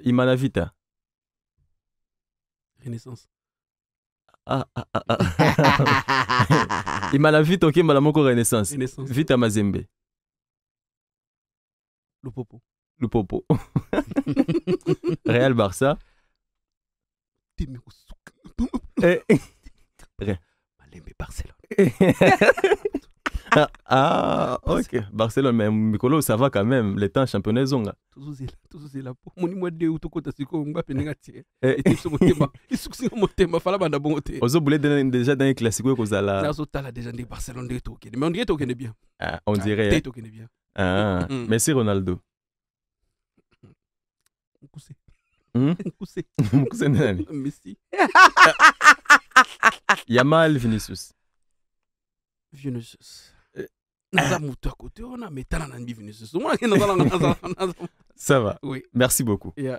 Imanavita. Renaissance. Imanavita, ok, Malamoko Renaissance. Vita Mazembe. Lupopo. Real Barça. Barcelone. Ok. Barcelone, mais Mikolo, ça va quand même. Les temps championnats sont là. Toujours là. Mon numéro 2 ou tout côté, c'est quoi? On va pénérer. Ozo voulait déjà dans les classiques que vous allez. Là, déjà des Barcelone de tout. Mais on dirait qu'il est bien. On dirait. Bien. Merci Ronaldo. Messi. Yamal Vinicius. Ça va. Oui. Merci beaucoup. Yeah.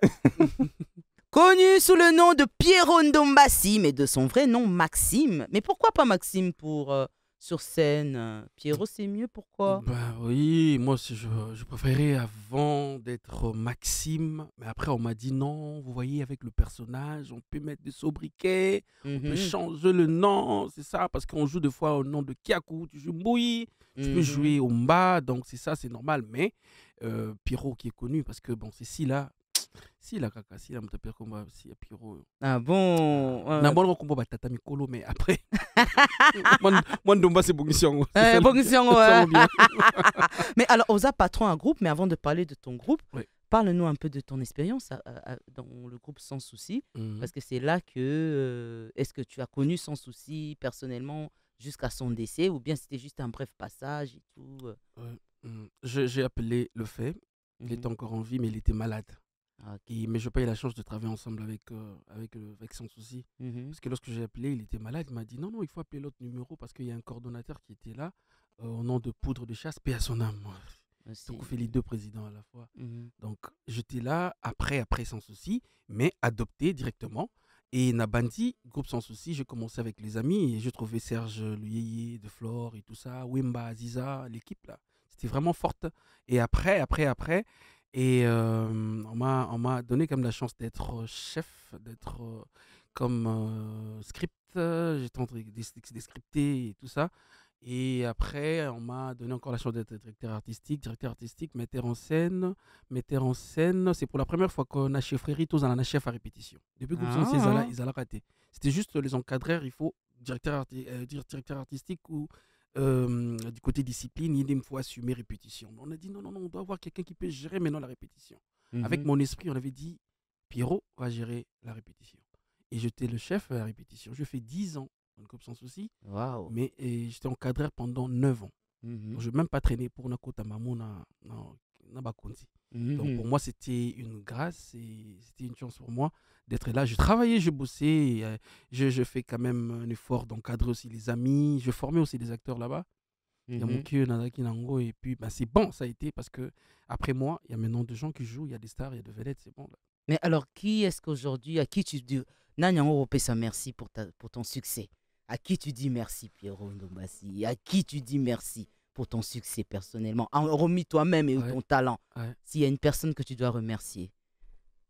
Connu sous le nom de Piero Ndombassi, mais de son vrai nom Maxime. Mais pourquoi pas Maxime pour sur scène? Piero, c'est mieux, pourquoi? Oui, moi je préférais avant d'être Maxime, mais après on m'a dit non, vous voyez, avec le personnage, on peut mettre des sobriquets, on peut changer le nom, c'est ça, parce qu'on joue des fois au nom de Kiakou, tu joues Mboui, tu peux jouer Omba, donc c'est ça, c'est normal, mais Piero qui est connu, parce que bon, Cécile là, Si la kaka, si la mtapia komba, si ya Piro. Ah bon? Na bon komba batata mikolo, mais après. Moi ndomba c'est bongision. Bongision, ouais. Mais alors, Oza, patron un groupe, mais avant de parler de ton groupe, oui. Parle-nous un peu de ton expérience dans le groupe Sans Souci, parce que c'est là que, est-ce que tu as connu Sans Souci personnellement jusqu'à son décès, ou bien c'était juste un bref passage et tout? J'ai appelé le fait, il était encore en vie, mais il était malade. Mais je n'ai pas eu la chance de travailler ensemble avec Sans Souci. Parce que lorsque j'ai appelé, il était malade, il m'a dit non, il faut appeler l'autre numéro parce qu'il y a un coordonnateur qui était là, au nom de Poudre de Chasse, paix à son âme. Donc on fait les deux présidents à la fois. Donc j'étais là après Sans Souci, mais adopté directement. Et Nabandi, groupe Sans Souci, j'ai commencé avec les amis et j'ai trouvé Serge Luyeye de Flore et tout ça, Wimba, Aziza, l'équipe là. C'était vraiment forte. Et après, et on m'a donné comme la chance d'être chef, d'être comme script. J'étais en train de scripter et tout ça. Et après, on m'a donné encore la chance d'être directeur artistique, metteur en scène. C'est pour la première fois qu'on a chef Rito, on a chef à répétition. Depuis que ils ont raté. C'était juste les encadreurs, il faut directeur artistique ou du côté discipline, il faut assumer répétition. On a dit non, on doit avoir quelqu'un qui peut gérer maintenant la répétition. Avec mon esprit, on avait dit Pierrot va gérer la répétition. Et j'étais le chef à la répétition. Je fais 10 ans. Dans le groupe Sans Souci, mais j'étais encadreur pendant 9 ans. Donc, je n'ai même pas traîné pour Nakota Mamou na Bakonzi. Donc pour moi, c'était une grâce et c'était une chance pour moi d'être là. Je travaillais, je bossais, je fais quand même un effort d'encadrer aussi les amis. Je formais aussi des acteurs là-bas. Il y a mon Kyo, Nadaki Nango, et puis c'est bon, ça a été parce que après moi, il y a maintenant des gens qui jouent, il y a des stars, il y a des vedettes, c'est bon. Là. Mais alors, qui est-ce qu'aujourd'hui, à qui tu dis, Nanyango Opesa, merci pour ton succès? À qui tu dis merci, Pierrot Ndombassi? À qui tu dis merci pour ton succès personnellement? Remis toi-même et ton talent. S'il y a une personne que tu dois remercier.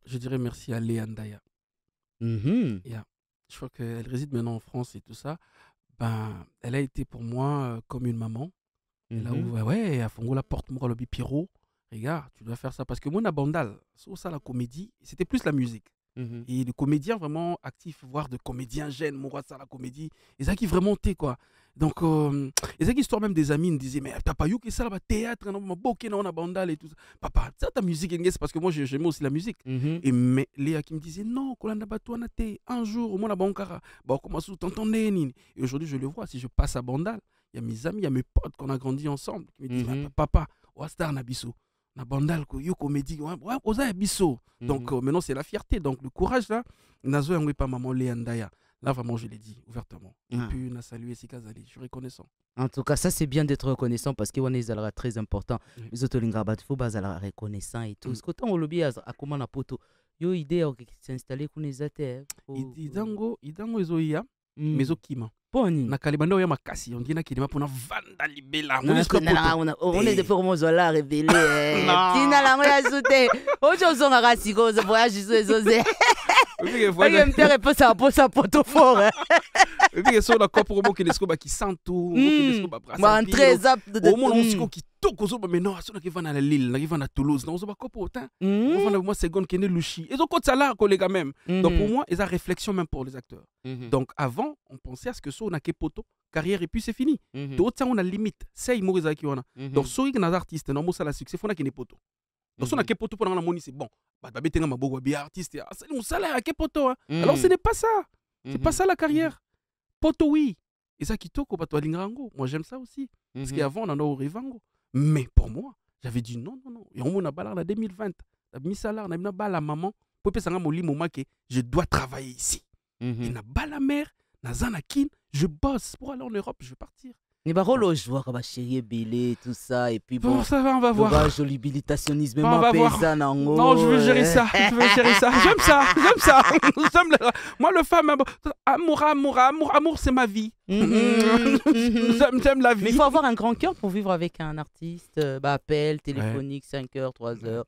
Je dirais merci à Léa Ndaya. Je crois qu'elle réside maintenant en France et tout ça. Elle a été pour moi comme une maman. Elle a ouvert, elle a fait la porte, moi, le Pierrot. Regarde, tu dois faire ça. Parce que moi, Bandal, c'est ça la comédie, c'était plus la musique. Et les comédiens vraiment actifs, voire de comédiens jeunes, moi, ça la comédie, ils ont qui vraiment t'es quoi. Donc, ils ont qui histoire même des amis, ils me disaient, mais t'as pas eu que ça là-bas, théâtre, on a bandal et tout ça. Papa, ça ta musique, c'est parce que moi j'aimais aussi la musique. Et mais Léa qui me disait, non, un jour, au moins la bankara, comment ça t'entendais, Nini. Et aujourd'hui, je le vois, si je passe à Bandal, il y a mes amis, il y a mes potes qu'on a grandi ensemble qui me disent, papa, Ouastar Nabiso. Na bandal ko yo comédie oza biso. Donc maintenant c'est la fierté, donc le courage là nazo yango pas maman Léa Ndaya là vraiment je l'ai dit ouvertement et puis on a salué Sikazali, je suis reconnaissant. En tout cas ça c'est bien d'être reconnaissant parce que on est très important les autres lingabat faut bazala reconnaissant et tout ce que on lobby à comment na poto yo idée qui s'installer ku nezate idango ezoya mezokima na kalibanda oya makasi on dit na kilima pona vanda libela on est de faire mon zola révélé tina lango ya zute ojo zonga kasiko zo voyage zoze oye mtere posa poto fort et puis so la copo mo kinesko ba kisantu mo kinesko ba brasa ba trésor de au monde musiko ki toko zo ba mais so na ki va na Lille na ki va na Toulouse na zo ba copo autant on va moi seconde kene lushi et zo ko tsala collègue même donc pour moi ils a réflexion même pour les acteurs. Donc avant on pensait à ce que so na ke poto carrière et puis c'est fini. D'autres on a limite c'est Moriza qui on a. Donc so que nos artistes non mo ça la succès faut na kene poto. Donc so na ke poto pour na moni c'est bon. Ba betenga maboko bien artiste c'est mon salaire à ke poto. Alors ce n'est pas ça. C'est pas ça la carrière. Poto oui. Et ça qui toko bato alingango. Moi j'aime ça aussi parce qu'avant on en a au Rivango. Mais pour moi, j'avais dit non. Et on a balar en 2020. La misala on a bala maman pour que ça moli moment que je dois travailler ici. Et na bala mère, na zanakin, je bosse pour aller en Europe, je vais partir. Mais bah rolo je vois comme chérie belé tout ça et puis bon ça va on va voir. Joli bilitationnisme moi paysan nango. Non, je veux gérer ça. J'aime ça. Moi le femme amour c'est ma vie. J'aime la vie. Mais il faut avoir un grand cœur pour vivre avec un artiste appel téléphonique 5 heures, 3 heures.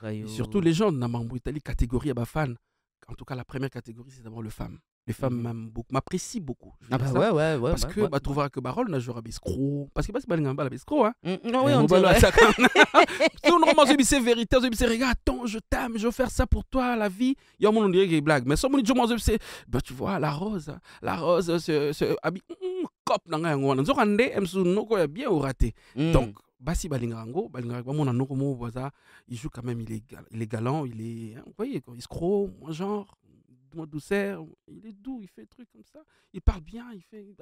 Et surtout les gens dans Mambo Italie catégorie à fan. En tout cas la première catégorie c'est d'abord le femme. Les femmes m'apprécient beaucoup. Ah bah ouais. Parce que bah trouver que Barol n'a joué à Bescro. Parce que c'est pas la Bescro, hein. Non, oui, on dirait. Tout le monde c'est vérité, c'est regarde, attends, je t'aime, je vais faire ça pour toi, la vie. Il y a un monde on dirait qu'il blague. Mais ça, mon dit, c'est, bah tu vois, la rose, c'est cop dans un on a bien au raté. Donc, Bassi Balingarango, il joue quand même, il est galant, il est, vous voyez, il se croit, genre. Moi douceur, il est doux, il fait des trucs comme ça, il parle bien, il fait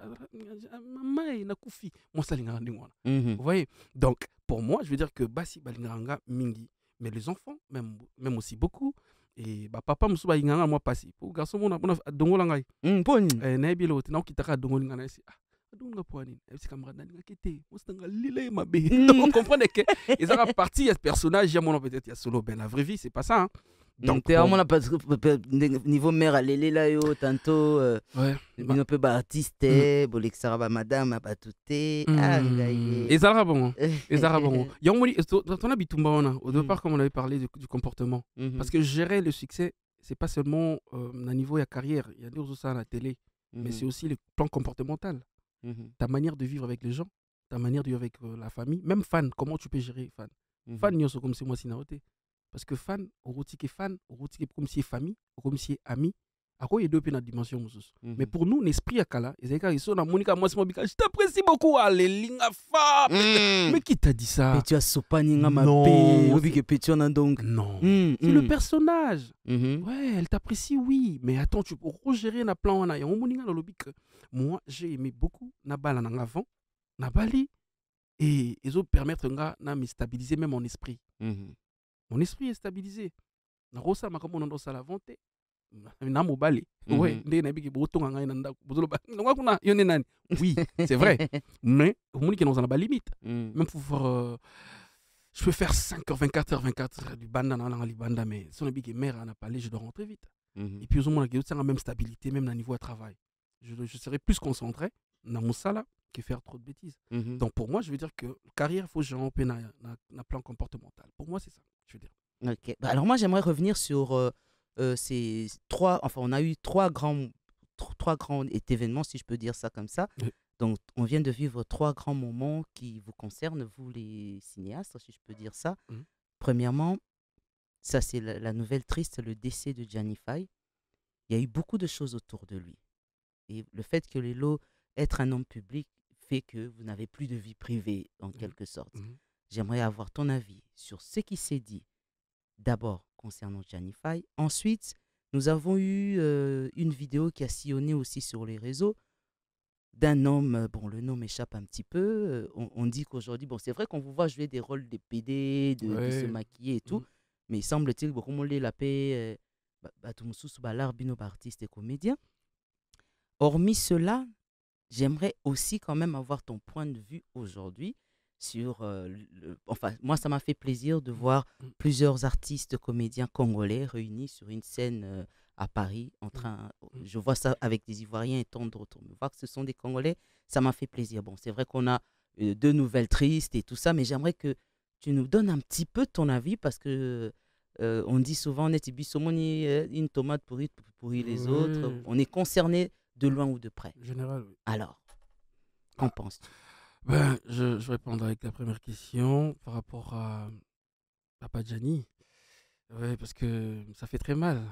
maman il n'a koufi moi ça vous voyez. Donc pour moi je veux dire que Bassi Balingaranga mingi, mais les enfants même aussi beaucoup, et bah papa musu balinganga moi passé pour garçon mon dongola ngai poni na bilo na kitaka dongola ngai si donga poani c'est camarade na kete mostanga lile mabe. Donc comprenez que ils ont parti il y a ce personnage, il y a mon peut-être il y a solo, ben la vraie vie c'est pas ça, hein. Donc on a pas niveau mère à l'élé là yo tantôt un peu artiste bolek saraba madame pas touté et ça bon il y a on a bitumba au départ comme on avait parlé du comportement, parce que gérer le succès c'est pas seulement à niveau de carrière, il y a d'autres ça à la télé, mais c'est aussi le plan comportemental, ta manière de vivre avec les gens, ta manière de vivre avec la famille, même fan, comment tu peux gérer fan nyoso comme c'est moi sinaoté. Parce que fan, au comme si famille, comme si ami, à quoi il y a deux peines à dimension. Mais pour nous, l'esprit à Kala, ils sont dans Monica, moi, je t'apprécie beaucoup, allez, linga fa. Mais qui t'a dit ça? Mais tu as sopaninga ma paix, donc. Non, c'est le personnage. Ouais, elle t'apprécie, oui. Mais attends, tu peux gérer un plan, il y a un moninga dans le bic. Moi, j'ai aimé beaucoup Nabala en avant, Nabali, et ils ont permettre de me stabiliser même mon esprit. Mon esprit est stabilisé. Narosa makamu nando sala vente. Na mobali. Ouais, ndé na biki botonga ngai nanda. Bozolo ba. Ngwa kuna yone nani. Oui, c'est vrai. Mais au monde qui nous en a pas limite. Même pour faire je peux faire 5h 24h du banda dans les banda, mais si on a biki mère n'a pas allé, je dois rentrer vite. Et puis au moins qui a la même stabilité même dans niveau de travail. Je serai plus concentré dans mon sala que faire trop de bêtises. Donc pour moi, je veux dire que carrière, il faut gérer un plan comportemental. Pour moi, c'est ça, je veux dire. Ok. Bah, alors moi, j'aimerais revenir sur ces trois... Enfin, on a eu trois grands événements, si je peux dire ça comme ça. Donc, on vient de vivre trois grands moments qui vous concernent, vous les cinéastes, si je peux dire ça. Premièrement, ça c'est la nouvelle triste, le décès de Gianni Faye. Il y a eu beaucoup de choses autour de lui. Et le fait que Lelo, être un homme public, fait que vous n'avez plus de vie privée, en quelque sorte. J'aimerais avoir ton avis sur ce qui s'est dit, d'abord concernant Gianni Faye. Ensuite, nous avons eu une vidéo qui a sillonné aussi sur les réseaux d'un homme, bon, le nom m'échappe un petit peu, on dit qu'aujourd'hui, bon, c'est vrai qu'on vous voit jouer des rôles de PD, de se maquiller et tout, mais il semble-t-il que la paix, l'arbino artiste et comédien. Hormis cela, j'aimerais aussi quand même avoir ton point de vue aujourd'hui sur... enfin, moi, ça m'a fait plaisir de voir plusieurs artistes comédiens congolais réunis sur une scène à Paris. Je vois ça avec des Ivoiriens et tant d'autres. Mais voir que ce sont des Congolais, ça m'a fait plaisir. Bon, c'est vrai qu'on a deux nouvelles tristes et tout ça, mais j'aimerais que tu nous donnes un petit peu ton avis parce que on dit souvent, on est une tomate pourrie les autres. On est concerné de loin ou de près. Général, oui. Alors, qu'en penses-tu? Je vais répondre avec la première question par rapport à Papa Gianni. Oui, parce que ça fait très mal.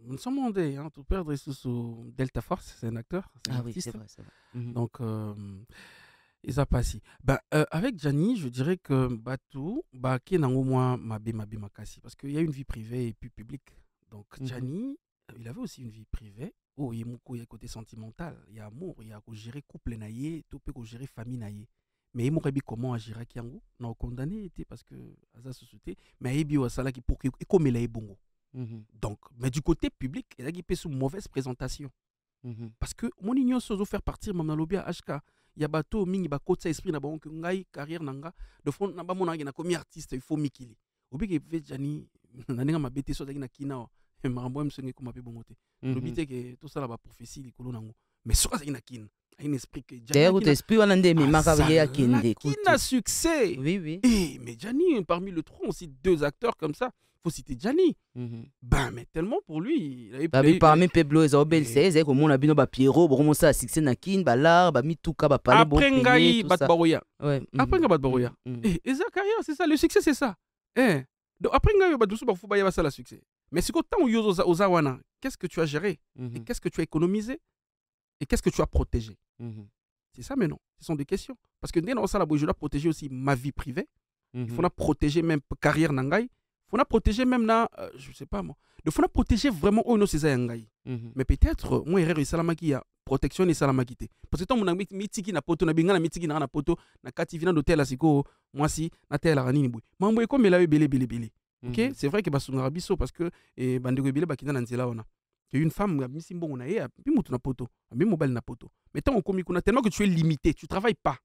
Nous sommes mondés, hein, tout perdre sous Delta Force, c'est un acteur, c'est un artiste. Oui, c'est vrai. Donc, ils ont passé. Avec Gianni, je dirais que Batou, qui est au moins Makasi, parce qu'il y a une vie privée et puis publique. Donc, Gianni, il avait aussi une vie privée. Oh, il y a côté sentimental, il y a amour, il y a gérer couple naïe, tout peut gérer famille naïe. Mais il m'a dit comment agir à Kiango, non condamné était parce que à sa société, mais il y a ça qui pour que comme il est bon. Donc, mais du côté public, il a fait une mauvaise présentation. Parce que mon ignorance se faire partir même dans l'objet HK, il y a bateau mingi ba côté esprit na bon que ngai carrière nanga de fond na ba mon na comme artiste il faut mikili. Obi que fait Gianni na ninga mabete so na kina. Marambo msenge kuma pe bongote. L'obité que tout ça là ba prophétie likolo nango. Mais sur ça inakin, un esprit que Gianni. D'ailleurs, esprit wala ndemi makaviye akinde. Qui n'a succès. Oui. Et mais Gianni parmi le tronc aussi deux acteurs comme ça. faut citer Gianni. Ben, mais tellement pour lui. Parmi Peblo et Zobel, c'est comme on a bien Pierrot, bon, ça, succès Nakin, Balar, Mituka, Bapale, après Ngaï, Batbarouya. Ouais. Après Ngaï, Batbarouya. Et Zakaria, c'est ça, le succès, c'est ça. Donc après Ngaï, Batoussou, il faut pas y avoir ça, le succès. Mais c'est qu'autant on use aux Awana, qu'est-ce que tu as géré? Et qu'est-ce que tu as économisé? Et qu'est-ce que tu as protégé? C'est ça, mais non. Ce sont des questions. Parce que dès ça, je dois protéger aussi ma vie privée. Il faut protéger même carrière Nangaï. Il faut protéger même là, je sais pas moi. Il faut protéger vraiment Ono César Nangaï. Mais peut-être, moi, erreur, il y a protection et salamaki. Parce que tant mon ami mitiki na poto, na bingana mitiki na poto, na kati vina d'hôtel à Siko, moi si, na tel à Ranini Boui. Mamboy comme il a eu belé. Ok, c'est vrai que Basungara Bisso parce que Bandego Belé Bakina Nanzela ona. Il y a une femme, Missimbo, on a eu, puis na poto, puis mobile na poto. Mais tant on commis qu'on a tellement que tu es limité, tu travailles pas.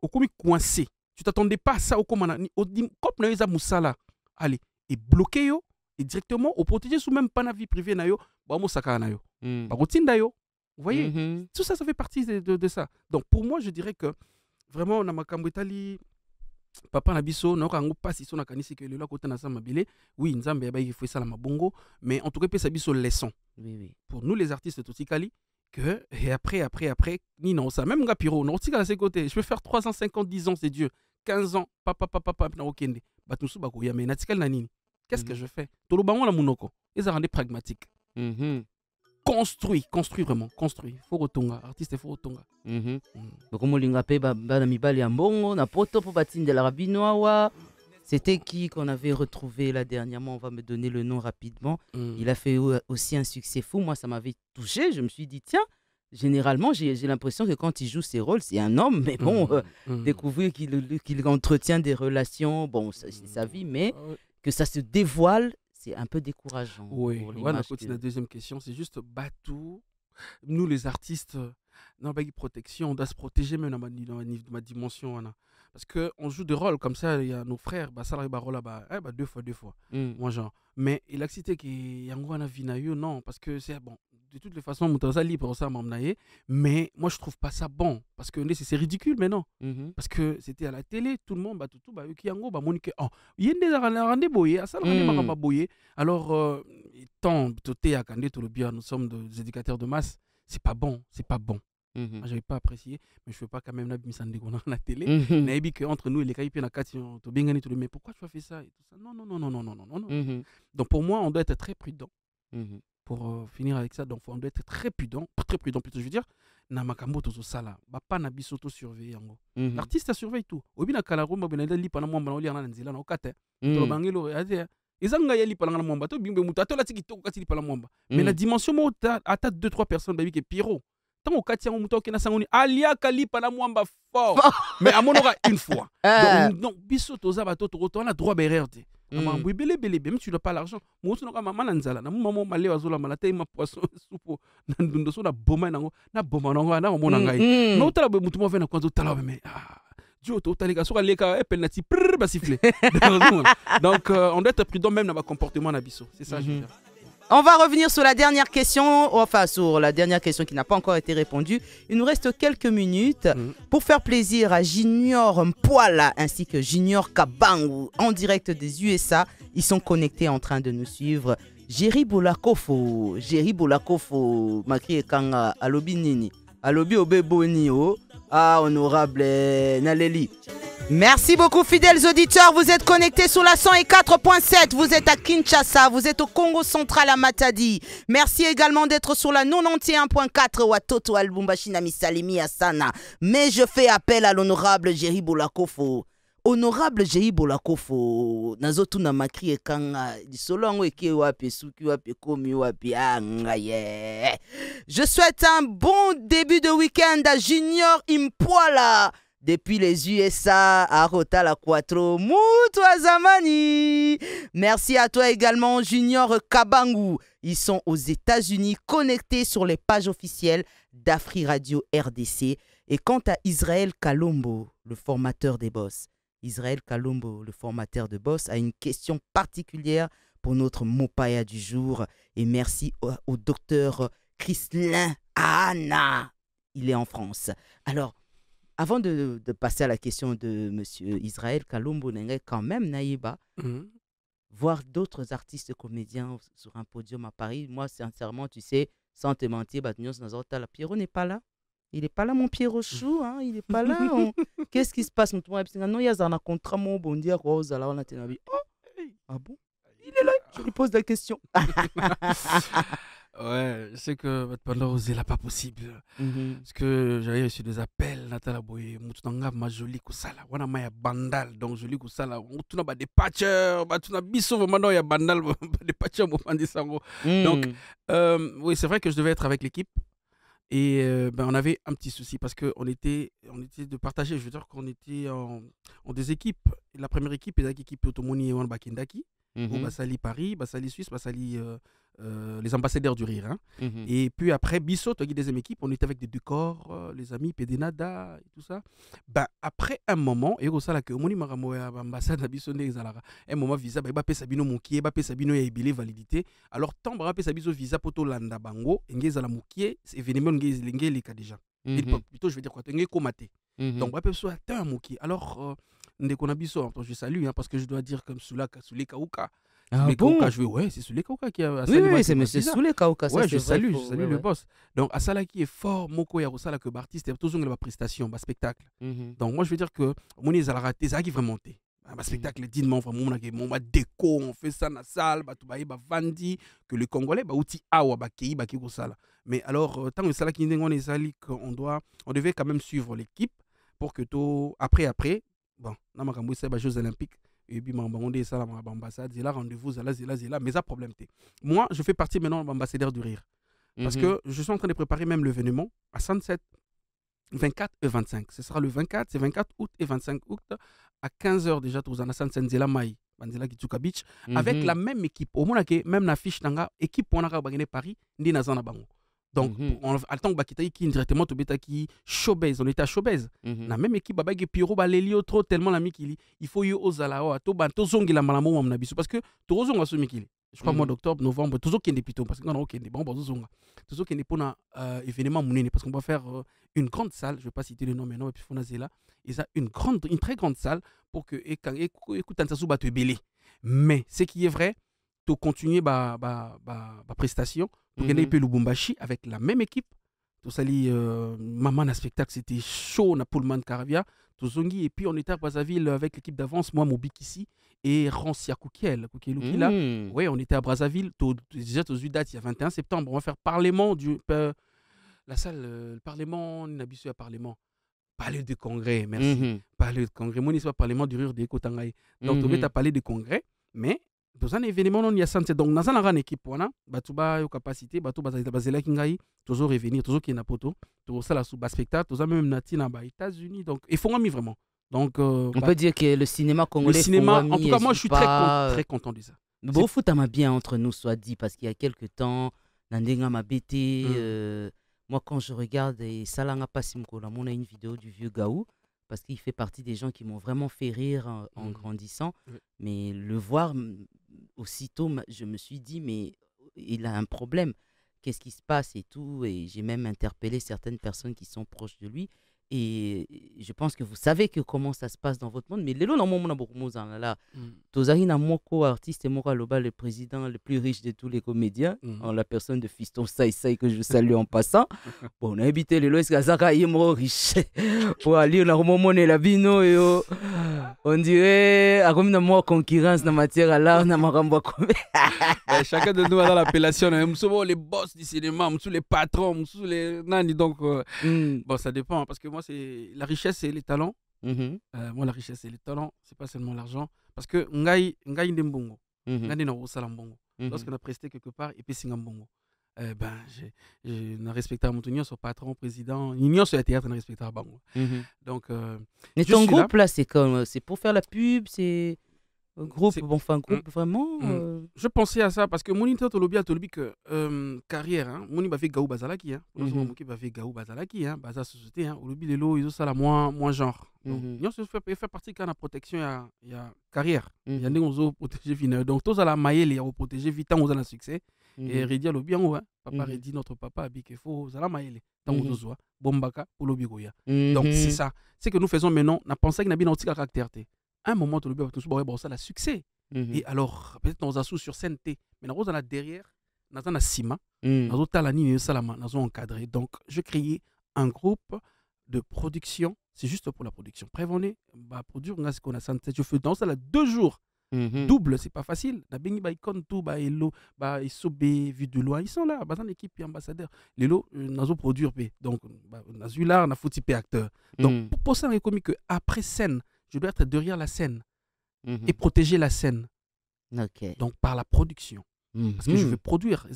Au commis coincé. Tu t'attendais pas à ça au commandant. Comme na yeza musala, allez, et bloqué yo, et directement au protéger sous même pas na vie privée na yo, ba mo saka na yo. Ba routine da yo. Vous voyez, tout ça, ça fait partie de ça. Donc pour moi, je dirais que vraiment, na makambo Italie, papa na biso, na kango pas si son na kanisi que le là côté na sa mabile, oui, nzambe ba il faut ça la mabongo, mais en tout cas, ça biso leçon. Oui. Pour nous les artistes Totikali, que et après ni non ça même Gapiro non tika à ses côtés je peux faire 3 ans 5 ans 10 ans c'est Dieu 15 ans papa na okende batusu bakoya mais natikali na nini qu'est-ce que je fais tolo bango la munoko ils ont rendu pragmatique construit vraiment construit faut rotonga artiste faut rotonga comme linga pe ba na mibali ya mbongo na poto po batindela rabinoa. C'était qui qu'on avait retrouvé là dernièrement? On va me donner le nom rapidement. Il a fait aussi un succès fou. Moi, ça m'avait touché. Je me suis dit, tiens, généralement, j'ai l'impression que quand il joue ses rôles, c'est un homme. Mais bon, découvrir qu'il entretient des relations, bon, c'est sa vie, mais que ça se dévoile, c'est un peu décourageant. Oui, voilà, la deuxième question, c'est juste Batou. Nous, les artistes, dans la protection, on doit se protéger même dans ma dimension. Parce qu'on joue des rôles comme ça, il y a nos frères, ça arrive à rôle là-bas, deux fois. Moi, genre. Mais il a cité qu'il y a un vinayo, non, parce que c'est bon. De toutes les façons, mon travail libre, ça m'a emmené. Mais moi, je trouve pas ça bon. Parce que c'est ridicule, mais non. Parce que c'était à la télé, tout le monde, qui yango, monique, il y a des rendez-vous, ça m'a boyé. Alors, tant de à Kandé, tout le bien, nous sommes des éducateurs de masse, c'est pas bon. Moi, j'avais pas apprécié, mais je veux pas quand même la la télé. Naïbi que entre nous et les Caïpiens, mais pourquoi tu as fait ça et tout ça? Non. Donc pour moi, on doit être très prudent. Pour finir avec ça, donc on doit être très prudent plutôt, je veux dire. Na makambo to sala, pas na bisoto surveiller yango. L'artiste surveille tout. Obi na kalaro mo benenda li pana mwamba na oli na nzela na okate. To bangelo ate. Ezanga yali pana na mwamba to bimbe mutato la tiki to kati pana mwamba. Mais la dimension mo ata 2-3 personnes baby que Pierrot. Tant au quartier, on m'a na sangoni alia kali pana mwamba fort. Mais à mon aura une fois. Donc biso to zabato to on a droit bererte. Oui, belé, même tu n'as pas l'argent. Moi, je n'ai pas maman nanzala. Na maman malé azola malate ma poisson soupe. Na ndundo so na boma na boma na mona ngai. No tala be mutu mo vena kwanzo tala mais Dieu to tali ka so leka epel na ti prr ba siffler. Donc on doit être prudent même dans le comportement na biso. C'est ça je veux dire. On va revenir sur la dernière question, qui n'a pas encore été répondue. Il nous reste quelques minutes pour faire plaisir à Junior Mpoala ainsi que Junior Kabangu en direct des USA. Ils sont connectés en train de nous suivre. Jerry Bolakofo, Makri Kanga, Alobi Nini, Alobi Obeboni, honorable Naleli. Merci beaucoup fidèles auditeurs, vous êtes connectés sur la 104.7, vous êtes à Kinshasa, vous êtes au Congo central à Matadi. Merci également d'être sur la 91.4 Watoto à Lubumbashi na Misalimi à Sana. Mais je fais appel à l'honorable Jerry Bolakofo. Honorable Jerry Bolakofo, nazotu na makri ekanga, disolongo eke wapi suki wapi komi wapi angaye. Je souhaite un bon début de week-end à Junior Impoala. Depuis les USA à Rotala Quattro, Mutwa Zamani. Merci à toi également, Junior Kabangu. Ils sont aux États-Unis, connectés sur les pages officielles d'Afri Radio RDC. Et quant à Israël Kalombo, le formateur des boss, Israël Kalombo, le formateur de boss, a une question particulière pour notre Mopaya du jour. Et merci au docteur Chrislin Anna. Il est en France. Alors, avant de passer à la question de M. Israël Kalombo, quand même, Naïba, voir d'autres artistes comédiens sur un podium à Paris, moi, sincèrement, tu sais, sans te mentir, Pierrot n'est pas là. Il n'est pas là, mon Pierrot Chou, hein, il n'est pas là. Qu'est-ce qui se passe? Non, il y a un contrat, mon bon Dieu, Rose, alors on a dit, ah bon? Il est là, je lui pose la question. Ouais, je sais que votre pendant c'est là pas possible. Parce que j'avais reçu des appels, Nathalie Boye, Moutanga, ma jolie Kousala, Wana Maya Bandal, donc jolie Kousala, Moutuna ba des patchers, Batuna Bisso, maintenant il y a Bandal, des patchers, Donc, oui, c'est vrai que je devais être avec l'équipe. Et on avait un petit souci parce qu'on était de partager. Je veux dire qu'on était en deux équipes. La première équipe est l'équipe Otomoni et Wanbakindaki. Basali Paris, Basali Suisse, Basali les ambassadeurs du rire. Hein. Et puis après, Bissot, deuxième équipe, on était avec des décors, les amis, Pédénada et tout ça. Après un moment, et ça, que Moni Maramo ambassade à Bissot, un moment, visa, Bappé Sabino Moukié, Bappé Sabino Yaibile, validité. Alors, tant Bappé Sabino visa poto landa bango, Ngez à la Moukié, c'est événement Ngez les cas déjà. Plutôt, je veux dire quoi, Ngez Komate. Donc, Bappé soit un Moukié. Alors, je salue, hein, parce que je dois dire comme Soulé Kauka. Ah bon? Ouais, c'est Soulé Kauka qui a. Oui, c'est monsieur Soulé Kauka. Ouais, je salue le boss. Donc, Asala qui est fort, Moko Yarosala que artiste, il y a toujours une prestation, un spectacle. Donc, moi, je veux dire que mon Zalara, t'es qui vraiment monté. Un spectacle dignement, vraiment, on va déco, on fait ça dans la salle, bah, vandi, que le Congolais, bah, outil awa, bah, kei, bah, kiko sala. Mais alors, tant que ça, on devait quand même suivre l'équipe pour que tout, après, bon, on a fait les Jeux Olympiques. Et puis, on a fait l'ambassade, j'ai rendez-vous, mais ça, problème. Moi, je fais partie maintenant de l'ambassadeur du rire. Parce que je suis en train de préparer même l'événement à Sunset, 24 et 25. Ce sera le 24, c'est 24 août et 25 août, à 15h déjà, tous en Sunset Zela Mai, Banzela Kitsuka Beach, avec la même équipe. Au moins, même la fiche d'anga, équipe pour Paris, ni Nazana Bango. Donc, en tant que qui directement to beta qui showbiz, on était à showbiz. La même équipe baba qui Piro ba lelio trop tellement la mikili, il faut yo ozala to ba to zongi la malamo amna biso parce que to zonga so mikili. Je crois mois d'octobre, novembre, toujours qu'il y ait des pitons parce que non OK, bon zonga. Toujours qu'il y ait pour un événement mounene parce qu'on va faire une grande salle, je vais pas citer le nom maintenant et puis Fonazela, et ça une très grande salle pour que écoute un sasu ba te belé. Mais ce qui est vrai, tu continuer ma prestation pour gagner le Lubumbashi avec la même équipe. Tout ça, maman, le spectacle, c'était chaud, on a Pullman Caravia, tout zongi, et puis on était à Brazzaville avec l'équipe d'avance, moi, Mobik ici, et Rancia Koukiel, là. Oui, on était à Brazzaville, déjà, il y a 21 septembre, on va faire Parlement la salle, le Parlement, on a habitué à Parlement. Palais de congrès, merci. Palais de congrès, moi, c'est pas Parlement du rire de Kotangaï. Donc, tu as parlé de congrès, mais dans un événement, il y a santé. Donc, dans une équipe, Batouba, yo capacité, Batouba, Bazela Kingaï, toujours revenir, toujours qui est na poto, toujours ça, la sous spectacle, toujours même Nati, aux États-Unis. Donc, il faut en vraiment. Donc, on peut dire que le cinéma congolais. Le cinéma, en tout cas, moi, je suis très content de ça. Beau foot m'a bien entre nous, soit dit, parce qu'il y a quelques temps, Nandenga m'a bêté. Moi, quand je regarde, et Salanga Passimko, là, on a une vidéo du vieux Gaou. Parce qu'il fait partie des gens qui m'ont vraiment fait rire en grandissant. Mais le voir aussitôt, je me suis dit, mais il a un problème. Qu'est-ce qui se passe et tout. Et j'ai même interpellé certaines personnes qui sont proches de lui. Et je pense que vous savez comment ça se passe dans votre monde. Mais les lots, dans mon monde, beaucoup de là. Tozahina Moko, artiste et Mora Loba, le président le plus riche de tous les comédiens, en la personne de Fiston Saïsaï, que je salue en passant. Bon, on a habité les lots, Zaka Yemo riche. Pour aller dans le moment, la bino, on dirait, à comme dans concurrence dans matière à l'art, dans ma chacun de nous a l'appellation. Nous sommes les boss du cinéma, nous sommes les patrons, nous sommes les nani. Donc, bon, ça dépend. Parce que moi, c'est la richesse et les talents. Moi, la richesse et les talents, c'est pas seulement l'argent. Parce que ngai ndembongo, ngai na osala mbongo. Lorsqu'on a presté quelque part, et puis singa mbongo. Je respecte mon union sur patron, président, union sur le théâtre, je respecte bango. Donc, mais ton groupe là, c'est comme, c'est pour faire la pub, c'est un groupe, groupe vraiment. Je pensais à ça parce que mon internet lobby a dit que carrière, hein, mon va faire gaou bazalaki, hein, mon qui va faire gaou bazalaki, hein, baza société, hein, au lobby les lots ils ont ça la moins genre. Donc, nous se fait partie quand la protection il y a carrière, il y a des gens qui protéger vite. Donc tous à la maille il y a protéger vite tant on a le succès. Et Redi a lobby en haut, papa Redi notre papa a dit qu'il faut à la maille tant on doit bombaka pour lobby goya. Donc c'est ça, c'est que nous faisons maintenant. On a pensé que n'a bien un petit caractère. Un moment, tu le ça la succès. Et alors, peut-être dans un sous sur scène, mais dans la derrière, dans un ciment, dans un nini salama, dans un encadré. Donc, je créais un groupe de production. C'est juste pour la production. Prévenez, produire, je fais dans ça 2 jours. Double, c'est pas facile. Vu de loin, ils sont là, dans l'équipe ambassadeur. Les lots, nous produire. Donc, nous là, on a foutu acteur. Donc, pour ça, on est commis que après scène, je dois être derrière la scène et protéger la scène. Donc, par la production. Parce que je vais produire.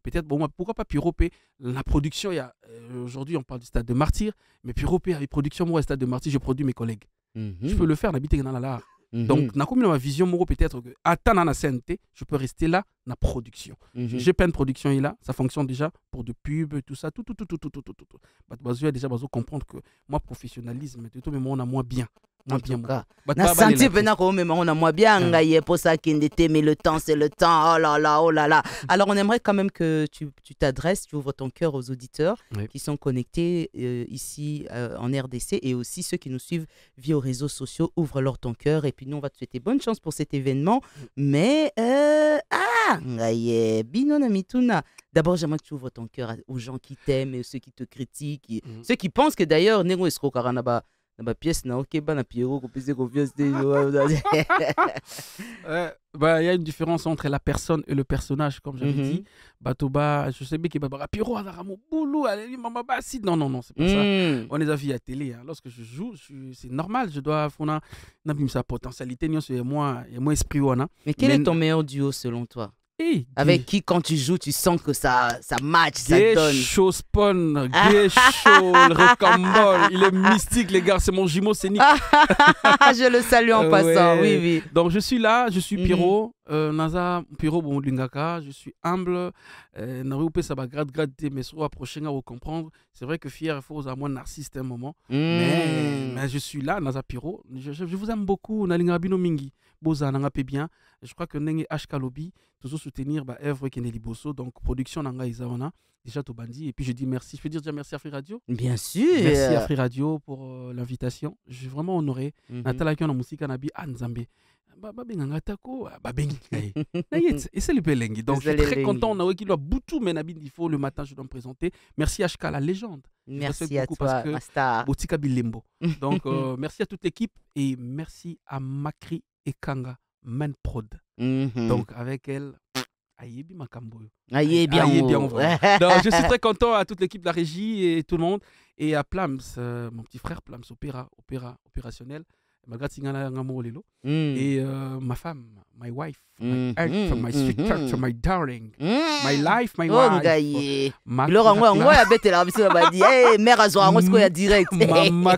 Peut-être, bon, pourquoi pas Piropé? La production, il y a aujourd'hui, on parle du stade de Martyr, mais Piropé, avec production, moi, au stade de Martyr, je produis mes collègues. Je peux le faire, n'habiter dans la donc, comme ma vision, peut-être que attendre la scène, je peux rester là, dans la production. J'ai plein de production là, ça fonctionne déjà pour de pubs, tout ça, tout. Je vais déjà comprendre que moi, professionnalisme, mais moi, on a moins bien. En tout cas, na senti pena ko mais on a moins bien ngaye pour ça qui était mais le temps c'est le temps. Oh là là. Alors on aimerait quand même que tu t'adresses, tu ouvres ton cœur aux auditeurs qui sont connectés ici en RDC et aussi ceux qui nous suivent via aux réseaux sociaux. Ouvre-leur ton cœur et puis nous on va te souhaiter bonne chance pour cet événement. Mais ngaye binona mituna. D'abord, j'aimerais que tu ouvres ton cœur aux gens qui t'aiment et ceux qui te critiquent, ceux qui pensent que d'ailleurs Nego Esro Karanaba na pièce na ok ba na Pierrot ko pese confiance. Il y a une différence entre la personne et le personnage, comme j'avais dit. Batoba, je sais bien que Pierrot a mon boulot, si non, c'est pas ça. On les a vus à la télé. Lorsque je joue, c'est normal, je dois faire sa potentialité, c'est moi esprit. Mais quel est ton meilleur duo selon toi? Avec qui, quand tu joues, tu sens que ça match, ça donne. Chaud Spawn, gay chaud, le recambole, il est mystique, les gars, c'est mon jumeau scénique. Je le salue en passant, oui. Donc je suis là, je suis Pierrot, Naza Pierrot Lingaka, je suis humble, Narupe ça va gratter, mais soit prochain à vous comprendre. C'est vrai que fier, il faut à moi narcissiste un moment, mais je suis là, Naza Pierrot, je vous aime beaucoup, Nalingabino Mingi, Boza Nangape bien, je crois que Nenge HK Lobby, toujours soutenir œuvre qui est Liboso, donc production Nanga Isawana, déjà tout bandi, et puis je dis merci, je peux dire déjà merci à Free Radio. Bien sûr. Merci à Free Radio pour l'invitation, je suis vraiment honoré. Natala qui a musique Nabi Anzambe. Et c'est le Pélengi. Donc je suis très content. On a qui doit boutou mais Nabi il faut le matin je dois me présenter. Merci HK la légende. Merci à toi, Master. Donc merci à toute l'équipe et merci à Makri et Kanga Man Prod. Donc avec elle Aïebi Makambo. Aïebi en vrai. Donc je suis très content à toute l'équipe de la régie et tout le monde et à Plams, mon petit frère Plams opérationnel. Et ma femme, my wife, my earth, my sweetheart, my darling, my life, my wife. Maman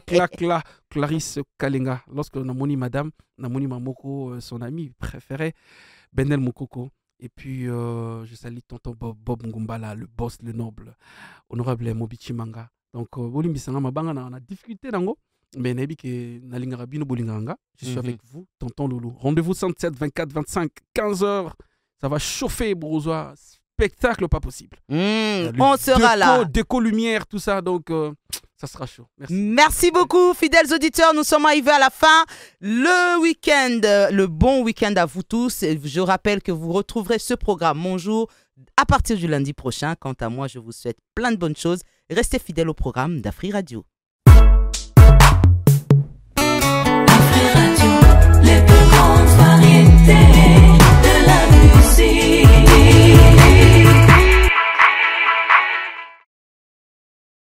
Clacla, Clarisse Kalenga. Lorsque on a moni madame, on a moni Mamoko, son ami préféré, Benel Mokoko. Et puis, je salue tonton Bob Ngumbala, le boss, le noble, honorable Mobichi Manga. Donc, on a discuté d'ango. Mais je suis avec vous, tonton Loulou. Rendez-vous 67 24 25 15h. Ça va chauffer, Brousois. Spectacle pas possible. On sera là. Déco, lumière, tout ça. Donc, ça sera chaud. Merci beaucoup, fidèles auditeurs. Nous sommes arrivés à la fin. Le week-end, le bon week-end à vous tous. Je rappelle que vous retrouverez ce programme Mon Jour à partir du lundi prochain. Quant à moi, je vous souhaite plein de bonnes choses. Restez fidèles au programme d'Afri Radio.